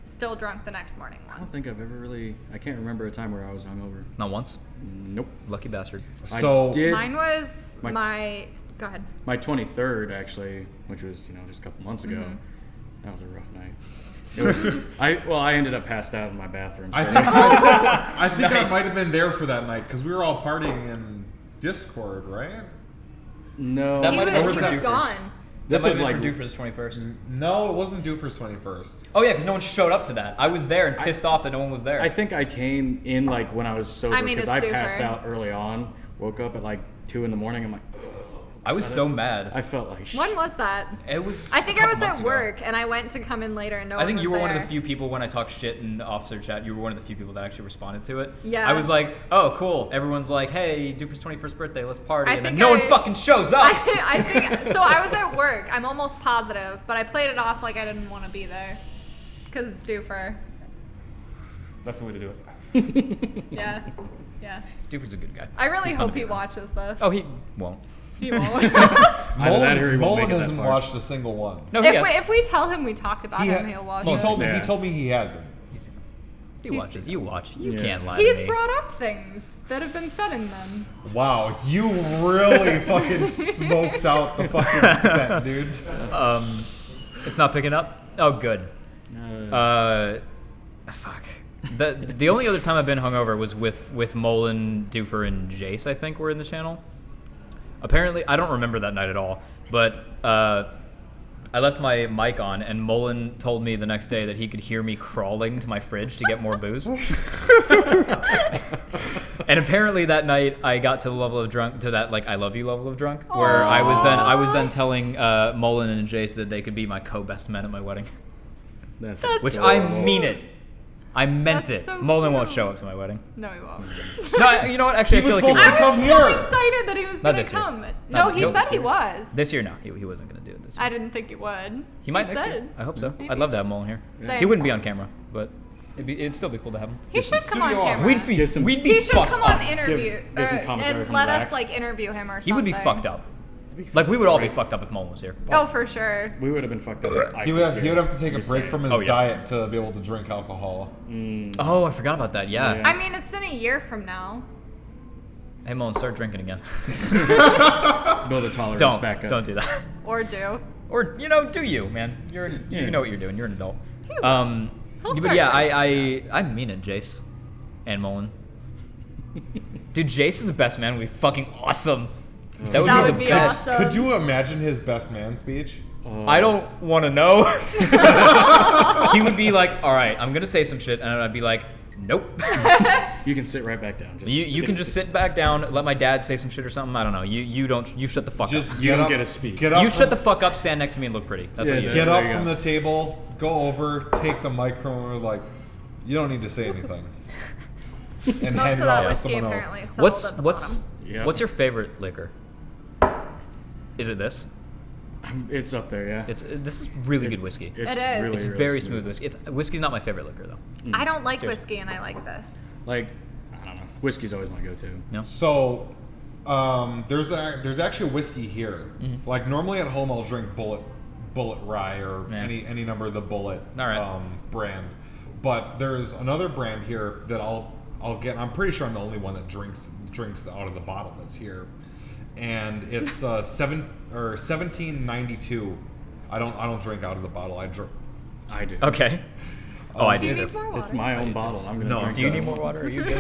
still drunk the next morning once. I don't think I've ever really. I can't remember a time where I was hungover. Not once. Nope. Lucky bastard. So I did Mine was My- my. Go ahead. my 23rd actually, which was just a couple months ago. Mm-hmm. That was a rough night. It was. I ended up passed out in my bathroom. I so- think I think Nice. I might have been there for that night because we were all partying in Discord, right? no. That He might was, have been he for was Doofers. gone. This That was might like have been for Doofus 21st. No, it wasn't due for his 21st. Oh yeah, because no one showed up to that. I was there and pissed off that no one was there. I think I came in like when I was sober I mean, because it's I passed Doofer. out early on. Woke up at like 2 in the morning. I'm like, I was so mad. I felt like When was that? It was. I think a I couple was months at ago. work, and I went to come in later, and no I one think was you were one of there. the few people when I talked shit in officer chat. You were one of the few people that actually responded to it. Yeah. I was like, oh, cool. Everyone's like, hey, Doofer's 21st birthday, let's party. I And then think no one I- fucking shows up. I think so. I was at work. I'm almost positive, but I played it off like I didn't want to be there because it's Doofer. That's the way to do it. Yeah, yeah. Doofer's a good guy. I really He's fun hope to he be around. watches this. Oh, he won't. He won't. Either that or he won't Mullen make it that hasn't far. watched a single one. No, he if has. we tell him we talked about He, him, he'll watch he it. told me Yeah. he told me he hasn't. He watches. You watch. You can't lie He's to me. brought up things that have been said in them. Wow, you really fucking smoked out the fucking set, dude. It's not picking up? Oh, good. Fuck. The only other time I've been hungover was with Mullen, Doofer, and Jace, I think, were in the channel. Apparently, I don't remember that night at all. But I left my mic on, and Mullen told me the next day that he could hear me crawling to my fridge to get more booze. And apparently that night I got to the level of drunk, to that like I love you level of drunk, where I was then telling Mullen and Jace that they could be my co-best men at my wedding. That's Which so I mean it. I meant That's it. so Mullen won't cute. show up to my wedding. No, he won't. No, you know what? Actually, I feel like he supposed to will. come I was here. so excited that he was Not going to this year. come. Not No, this he year. said he was. This year, no, he wasn't gonna do it this year. I didn't think he would. He might next said. year. I hope so. Maybe. I'd love to have Mullen here. Same. He wouldn't be on camera, but it'd still be cool to have him. He should come on studio camera. We'd be Get some- we'd be He should fucked come up. on interview Give some or- commentary and from let the us back. like interview him or something. He would be fucked up. Like we would all be fucked up if Mullen was here. Oh, for sure. We would have been fucked up. if He Ike would was have, here. to take a Just break saying. from his Oh, yeah. diet to be able to drink alcohol. Oh, I forgot about that. Yeah. Yeah. I mean, it's in a year from now. Hey Mullen, start drinking again. Build a tolerance don't back up. don't do that. Or do. Or do you, man? You know what you're doing. You're an adult. He will. He'll But start yeah, drinking. I mean it, Jace and Mullen. Dude, Jace is the best man. Would be fucking awesome. That would That be would the be best. awesome. Could you imagine his best man speech? I don't want to know. He would be like, all right, I'm gonna say some shit, and I'd be like, nope. You can sit right back down. Just You can just sit back down, let my dad say some shit or something. I don't know. You shut the fuck Just up. You get don't up, get to speak. Get up You from, shut the fuck up, stand next to me, and look pretty. That's Yeah, what you do. Get There up you from go. the table, go over, take the microphone, like, you don't need to say anything. And Most hand of it that off to whiskey someone apparently else. settled at the What's bottom. Yeah. what's your favorite liquor? Is it this? It's up there, yeah. This is really good whiskey. It It's is. Really, It's really very smooth whiskey. Whiskey's not my favorite liquor though. I don't like Seriously. whiskey and I like this. Like, I don't know. Whiskey's always my go-to. No. So, there's actually whiskey here. Like normally at home I'll drink Bullet Rye or Yeah. any number of the Bullet All right. brand, but there's another brand here that I'll get. I'm pretty sure I'm the only one that drinks out of the bottle that's here, and it's 1792. I don't drink out of the bottle. I drink. I do. Okay. Oh, I Do you do. need more water? It's my own bottle. I'm gonna No, drink Do you that. need more water? Are you good?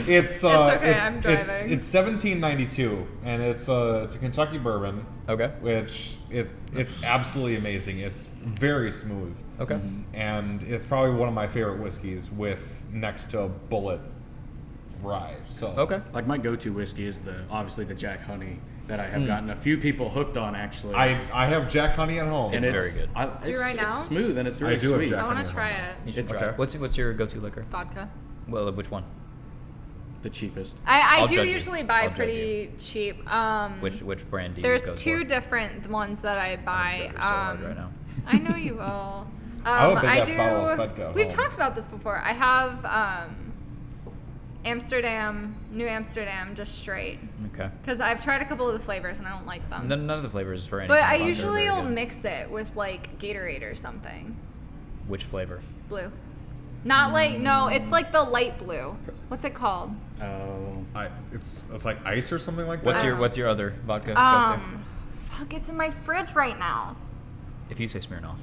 It's okay, it's I'm it's driving. it's 1792, and it's a Kentucky bourbon. Okay. Which it's absolutely amazing. It's very smooth. Okay. And it's probably one of my favorite whiskeys with next to Bullet Rye. So Okay. Like my go-to whiskey is obviously the Jack Honey that I have gotten a few people hooked on actually. I have Jack Honey at home. It's very good. Do you right now? It's smooth and it's really I do have sweet. Jack I want Honey to at try home. it. You should It's- try it. Okay. What's your go-to liquor? Vodka. Well, which one? The cheapest. I I'll do judge you. usually buy I'll judge pretty cheap. Which brand do you There's go two for? different ones that I buy. judge her so hard right now. I know you will. I have a big-ass bottle of Svedka at We've home. talked about this before. I have New Amsterdam, just straight. Okay. Because I've tried a couple of the flavors and I don't like them. None of the flavors for any. But kind I of vodka are usually very will good. mix it with like Gatorade or something. Which flavor? Blue. Not like, no, it's like the light blue. What's it called? Oh. It's like ice or something like that. What's your other vodka? go-to? Fuck, it's in my fridge right now. If you say Smirnoff,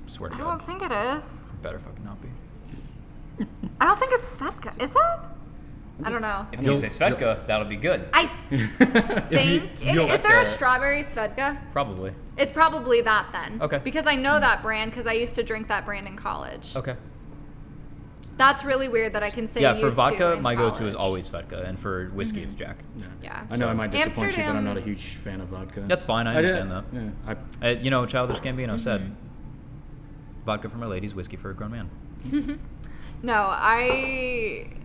swear to I God, don't think it is. it better fucking not be. I don't think it's Svedka. Is it? I don't know. If you say Svedka, that'll be good. I think. Is there a Svedka- strawberry Svedka? Probably. It's probably that then. Okay. Because I know that brand because I used to drink that brand in college. Okay. That's really weird that I can say Yeah, used for to vodka, in my go-to is college. always Vodka, and for whiskey, it's Jack. Yeah. I know I might disappoint you, but I'm not a Amsterdam- huge fan of vodka. That's fine. I understand that. Yeah. Childish Gambino said, "Vodka for my ladies, whiskey for a grown man." No,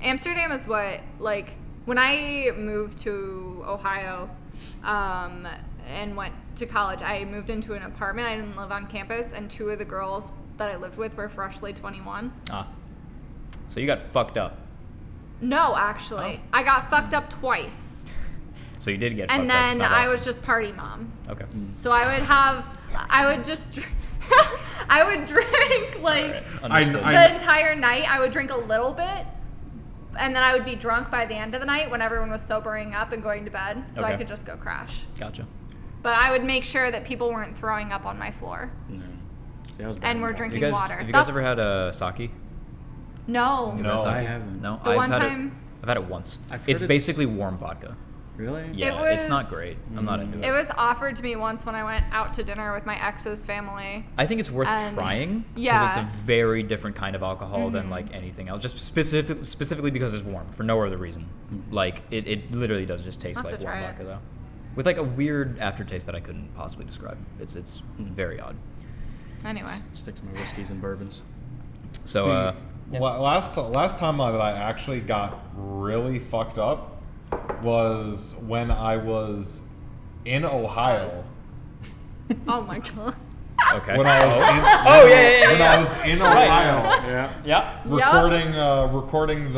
Amsterdam is what, like, when I moved to Ohio and went to college, I moved into an apartment. I didn't live on campus, and two of the girls that I lived with were freshly 21. Ah. So you got fucked up. No, actually. I got fucked up twice. So you did get And fucked up. then It's not I off. was just party mom. Okay. So I would just, I would drink, like, Understood. the entire night. I would drink a little bit, and then I would be drunk by the end of the night when everyone was sobering up and going to bed, so I Okay. could just go crash. Gotcha. But I would make sure that people weren't throwing up on my floor. No. See, I was bad And in we're college. drinking You guys, water. have you guys That's- ever had a sake? No. You No. had sake? I haven't. No, The I've one had time- I've had it once. I've heard It's it's- basically warm vodka. Really? Yeah, It it's not was- great. I'm not into It it. was offered to me once when I went out to dinner with my ex's family. I think it's worth And- trying because yeah. it's a very different kind of alcohol than like anything else. Just specifically because it's warm for no other reason. Like it literally does just taste I'll have like to warm try it. vodka though, with like a weird aftertaste that I couldn't possibly describe. It's very odd. Anyway. Stick to my whiskeys and bourbons. So See, last time that I actually got really fucked up was when I was in Ohio. Oh my god. okay. When I was in, Oh, yeah. when I was in Ohio Yeah. yeah. recording the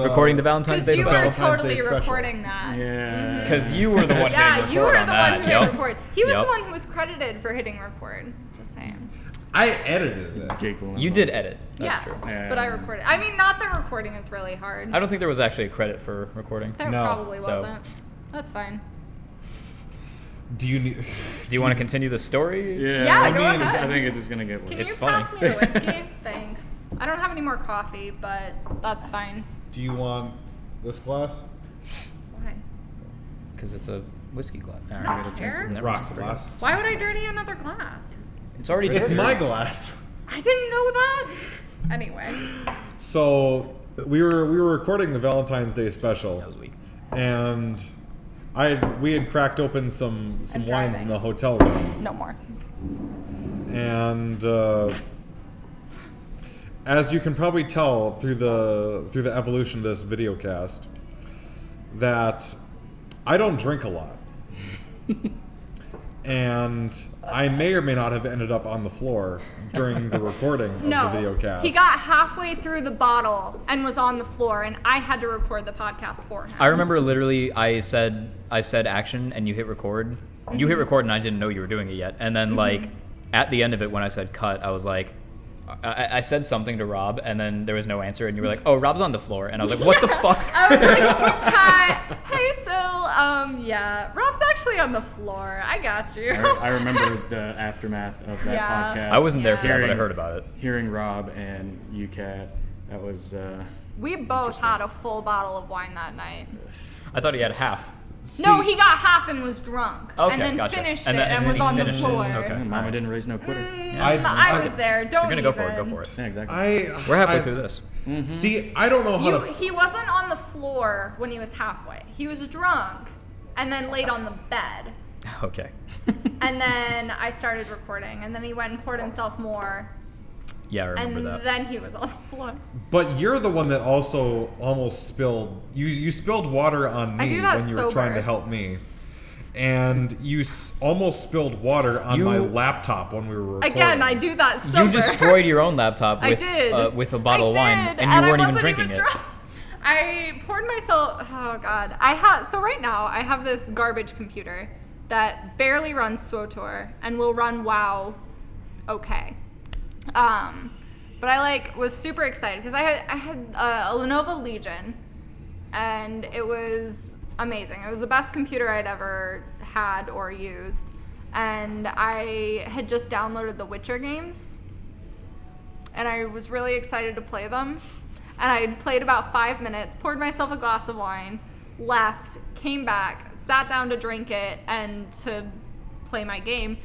Recording the Valentine's Because Day you were special. Valentine's Day totally special. recording that. Yeah. Because you were the one Yeah, hitting you record were on the that. one who Yep. hit record. He was Yep. the one who was credited for hitting record. Just saying. I edited it. Giggling. You did edit. That's yes, true. Yeah. but I recorded. I mean, not the recording is really hard. I don't think there was actually a credit for recording. There No, probably so- wasn't. That's fine. Do you need? Do you want to continue the story? Yeah. Yeah, I go mean, ahead. I think it's just gonna get worse. Can It's you funny. pass me the whiskey? Thanks. I don't have any more coffee, but that's fine. Do you want this glass? Why? Because it's a whiskey glass. All Not right. fair. Never Rocks mind. glass. Why would I dirty another glass? It's already It's dirty. my glass. I didn't know that. Anyway. So we were recording the Valentine's Day special, That was weak. and we had cracked open some I'm wines in driving. the hotel room, No more. and as you can probably tell through the evolution of this video cast, that I don't drink a lot, and I may or may not have ended up on the floor during the recording of No. the video cast. He got halfway through the bottle and was on the floor, and I had to record the podcast for him. I remember literally I said action and you hit record. You hit record and I didn't know you were doing it yet. And then like at the end of it when I said cut, I was like I said something to Rob and then there was no answer and you were like, "Oh, Rob's on the floor." And I was like, "What the fuck?" I was like, "Hi, hey, Sihl. Yeah, Rob's actually on the floor. I got you." I remember the aftermath of that Yeah. podcast. I wasn't there for that, but I Hearing- heard about it. Hearing Rob and UCAT, that was. We both had a full bottle of wine that night. I thought he had half. No, he got half and was drunk, Okay, and then gotcha. finished And it then- and and was then on he the finished it. floor. Okay. Mama didn't raise no quitter. I was there. Don't If you're gonna go for it, even. go for it. Yeah, exactly. We're halfway I- through this. See, I don't know how to. He wasn't on the floor when he was halfway. He was drunk, and then laid on the bed. Okay. And then I started recording, and then he went and poured himself more, Yeah, I remember and that. then he was on the floor. But you're the one that also almost spilled. You spilled water on I me do that when you were sober. trying to help me, and you almost spilled water on You- my laptop when we were recording. Again, I do that sober. You destroyed your own laptop I with did. with a bottle of I wine, did, and you weren't I even wasn't drinking it. drunk. I poured myself. Oh god, so right now I have this garbage computer that barely runs SWOTOR and will run WoW. Okay. But I was super excited because I had a Lenovo Legion, and it was amazing. It was the best computer I'd ever had or used, and I had just downloaded the Witcher games, and I was really excited to play them. And I had played about 5 minutes, poured myself a glass of wine, left, came back, sat down to drink it and to play my game,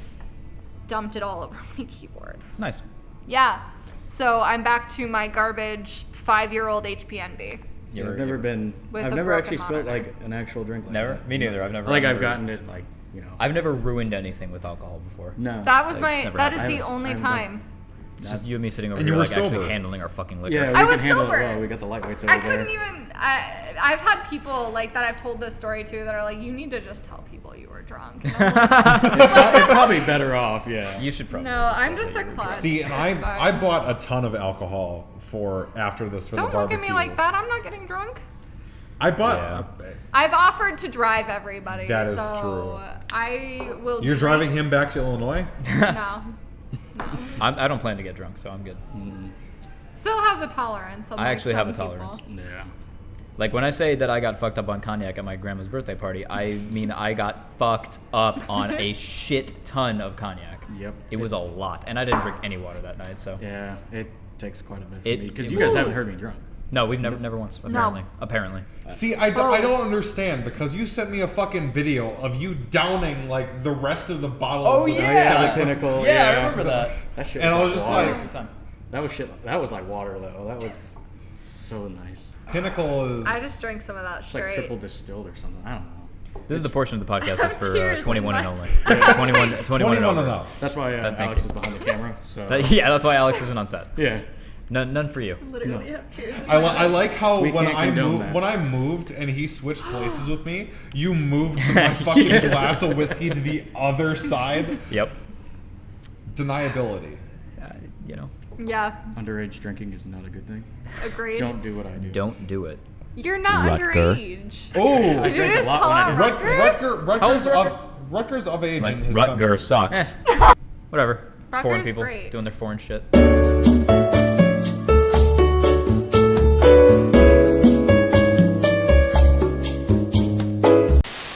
dumped it all over my keyboard. Nice. Yeah. So I'm back to my garbage 5-year-old HP Envy. You're- I've never you're- been. With I've a never broken actually spilled monitor. like an actual drink. Like Never? that. Me neither. I've never. Like I've I've never- gotten it like I've never ruined anything with alcohol before. No. That was Like, it's never that is happened. the only I haven't time. It's just you and me sitting over And here, you were like actually sober. handling our fucking liquor. Yeah, we I can was handle sober. it well. We got the lightweights over I there. couldn't even. I've had people like that I've told this story to that are like, you need to just tell people you were drunk. And I'm like, It's probably better off. Yeah. You should probably. no, just I'm say just that a you were- klutz. See, and It's I fine. bought a ton of alcohol for after this for Don't the look barbecue. at me like that. I'm not getting drunk. I bought. I've offered to drive everybody. That is so true. I will. You're drink- driving him back to Illinois? No. No. I don't plan to get drunk, so I'm good. Still has a tolerance. I actually have a tolerance. Yeah. Like when I say that I got fucked up on cognac at my grandma's birthday party, I mean I got fucked up on a shit ton of cognac. Yep. It was a lot, and I didn't drink any water that night. So Yeah. It takes quite a bit for It- me because it you was- guys haven't heard me drunk. No, we've never once. Apparently, apparently. See, I don't understand because you sent me a fucking video of you downing like the rest of the bottle. Oh, of the yeah. The Pinnacle. Yeah, I remember that. That shit. And I was like just water. like- Good time. that was shit. That was like water though. That was so nice. Pinnacle is. I just drank some of that It's like straight. triple distilled or something. I don't know. This is the portion of the podcast that's for Tears in 21 and my- only. 21 and 21 over. and up. That's why Thank Alex you. is behind the camera. So Yeah, that's why Alex isn't on set. yeah. None for you. Literally have tears. I like how We when can't I condone moved that. when I moved and he switched places with me, you moved my fucking Yeah. glass of whiskey to the other side. Yep. Deniability. You know, Yeah, Underage drinking is not a good thing. agreed. Don't do what I do. don't do it. You're not Rutger. underage. Oh, Did you drank a just lot call when I out did Rutger? Rutgers of age Like in his Rutger country. sucks. Whatever. Foreign Rutger's people great. doing their foreign shit.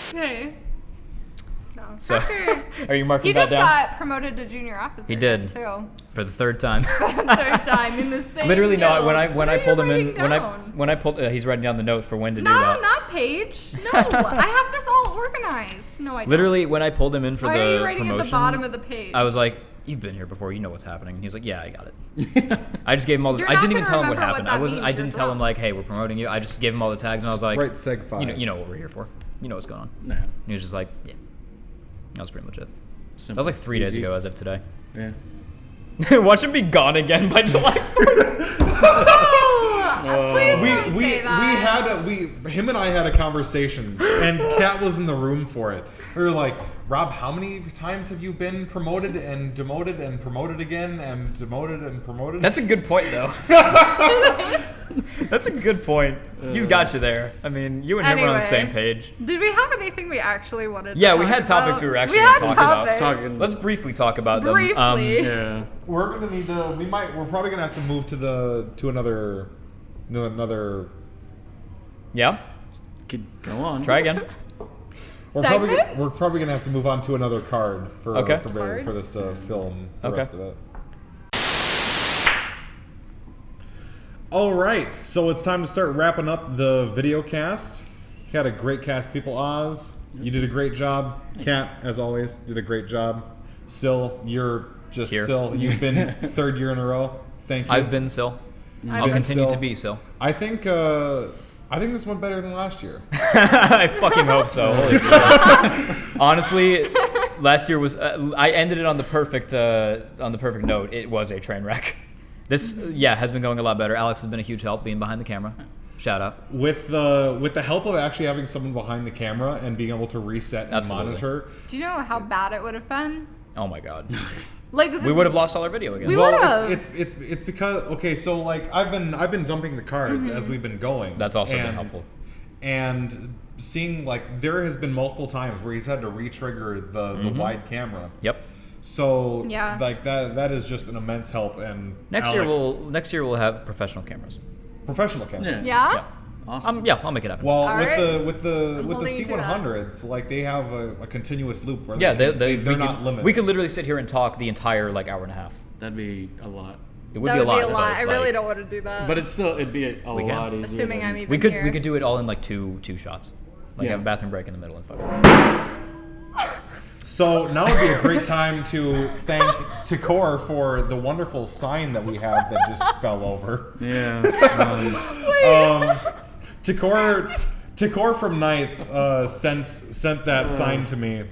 Okay. No. So, Rutger. are you marking He that just down got promoted to junior officer. He did. too. for the third time? Third time in the same. Literally, no. guild. When I What are you pulled him in, writing down? when I pulled, he's writing down the note for when to do No, that. not Paige. No, I have this all organized. No, I don't. Literally, when I pulled him in for Why the are you writing promotion, at the bottom of the page? I was like, "You've been here before. You know what's happening." And he was like, "Yeah, I got it." I just gave him all. The, You're I not didn't even gonna tell him what remember what happened. that I wasn't. means. I didn't You're tell him drunk. like, "Hey, we're promoting you." I just gave him all the tags, and I was like, Right, seg five. you know what we're here for. You know what's going on." Nah. And he was just like, "Yeah." That was pretty much it. That Simple. was like 3 days Easy. ago as of today. Yeah. Watch him be gone again by July 4th. Oh, please don't we say that. him and I had a conversation, and Kat was in the room for it. We were like, Rob, how many times have you been promoted and demoted and promoted again and demoted and promoted? That's a good point, though. That's a good point. He's got you there. I mean, you and him are on the Anyway. same page. Did we have anything we actually wanted to Yeah, talk we had topics about? we were actually we gonna had talk about. topics. Talking. Let's briefly talk about them. Briefly. Yeah. We're gonna need to. We're probably gonna have to move to another. Yeah, Could go on. try again. Segment? We're probably gonna have to move on to another card for Okay. for this to film the Okay. rest of it. All right, so it's time to start wrapping up the video cast. You had a great cast, people. Oz, you did a great job. Kat, as always, did a great job. Sill, you're just Here. Sill. You've been third year in a row. Thank you. I've been Sill. I'll been continue Sill. to be Sill. I think this went better than last year. I fucking hope so. Holy shit. Honestly, last year was. I ended it on the perfect note. It was a train wreck. This has been going a lot better. Alex has been a huge help being behind the camera. Shout out. With the help of actually having someone behind the camera and being able to reset and Absolutely. monitor. Do you know how bad it would have been? Oh my god. Like We would have lost all our video again. We Well, would've. it's because okay, so like I've been dumping the cards as we've been going. That's also been helpful. And seeing like there has been multiple times where he's had to re-trigger the wide camera. Yep. So Yeah. like that is just an immense help. And Next Alex, year we'll have professional cameras. professional cameras. Yeah? Yeah. Awesome. I'll make it happen. Well, All with right. with the holding you to C100s, like they have a continuous loop where yeah, they're we not could, limited. We could literally sit here and talk the entire like hour and a half. That'd be a lot. It would That be a lot. but, I really like, don't want to do that. But it'd be a We can. lot easier. Assuming than- I'm even We could here. do it all in like two shots. Like Yeah. have a bathroom break in the middle and fuck it. So now would be a great time to thank Takor for the wonderful sign that we have that just fell over. Yeah. Takor from Knights sent that sign to me.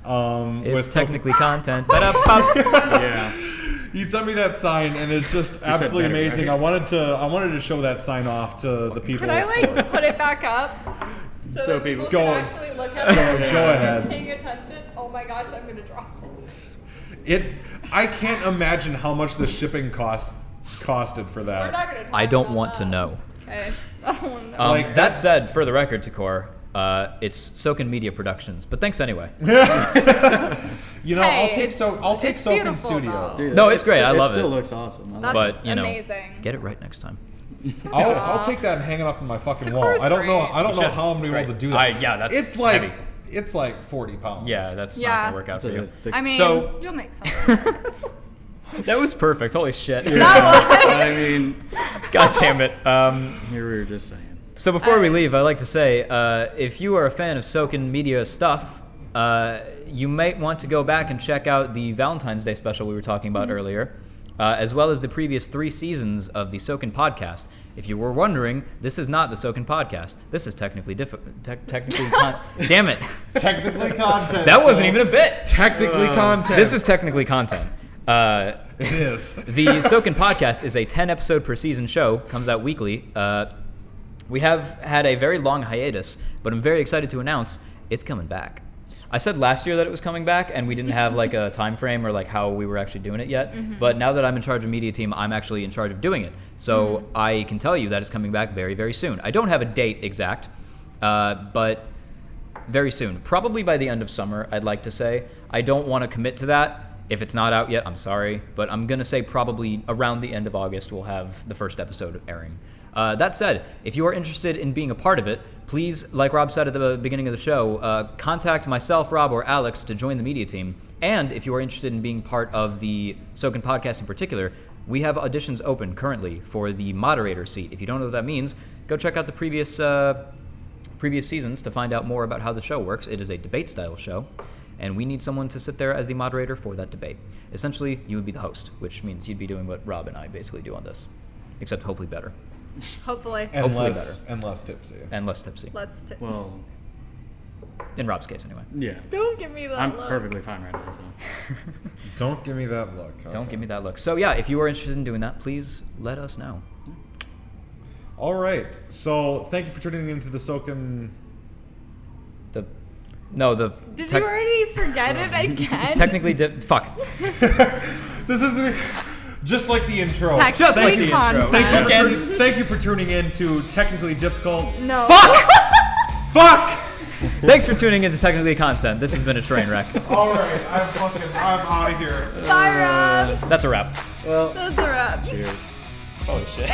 It's some- technically content. Ba-da-bop. Yeah. he sent me that sign, and it's just absolutely better, amazing. right? I wanted to show that sign off to the people. Could I like put it back up? So that people- can Go- actually look at it. Go ahead. Paying attention. Oh my gosh, I'm gonna drop it. I can't imagine how much the shipping costed for We're that. not gonna talk I don't about want to that. know. Okay. I don't want to know. Like that that- said, for the record, Takor, it's Sokan Media Productions. But thanks anyway. You know, Hey, I'll take it's Soken beautiful, Studio. though. No, it's great. I love It still it. looks awesome. I That's love But, you know, amazing. Get it right next time. I'll take that and hang it up on my fucking wall. Takor's I don't know. great. I don't You know should. how I'm gonna It's be able great. to do that. Yeah, that's it's like heavy. it's like 40 pounds. Yeah, that's not Yeah. gonna work out for you. I mean, So- you'll make something. That was perfect. Holy shit. I mean, God damn it. here we were just saying. So before we leave, I'd like to say, if you are a fan of Sokan Media stuff, you might want to go back and check out the Valentine's Day special we were talking about earlier, as well as the previous 3 seasons of the Sokan podcast. If you were wondering, this is not the Sokan podcast. This is technically damn it. Technically content. That wasn't even a bit. Technically content. This is technically content. It is. The Sokan podcast is a 10-episode per season show, comes out weekly. We have had a very long hiatus, but I'm very excited to announce it's coming back. I said last year that it was coming back, and we didn't have like a time frame or like how we were actually doing it yet. But now that I'm in charge of media team, I'm actually in charge of doing it. So I can tell you that it's coming back very, very soon. I don't have a date exact, but very soon. Probably by the end of summer, I'd like to say. I don't want to commit to that. If it's not out yet, I'm sorry, but I'm going to say probably around the end of August we'll have the first episode airing. That said, if you are interested in being a part of it, please, like Rob said at the beginning of the show, contact myself, Rob, or Alex to join the media team. And if you are interested in being part of the Sokan podcast in particular, we have auditions open currently for the moderator seat. If you don't know what that means, go check out the previous seasons to find out more about how the show works. It is a debate-style show, and we need someone to sit there as the moderator for that debate. Essentially, you would be the host, which means you'd be doing what Rob and I basically do on this, except hopefully better. Hopefully. And Hopefully less tipsy. And less tipsy. Well, In Rob's case, anyway. yeah. Don't give me that I'm look. perfectly fine right now. So. Don't give me that look. Don't give me that look. So yeah, if you are interested in doing that, please let us know. All right. So thank you for tuning into the Sokan. Did Did you already forget it again? technically fuck. This isn't just like the intro. Just like the intro. content. Thank you for tuning in to Technically Difficult. No. Fuck! Thanks for tuning in to Technically Content. This has been a train wreck. All right. I'm out of here. Bye, Rob. That's a wrap. Well, That's a wrap. cheers. Holy shit.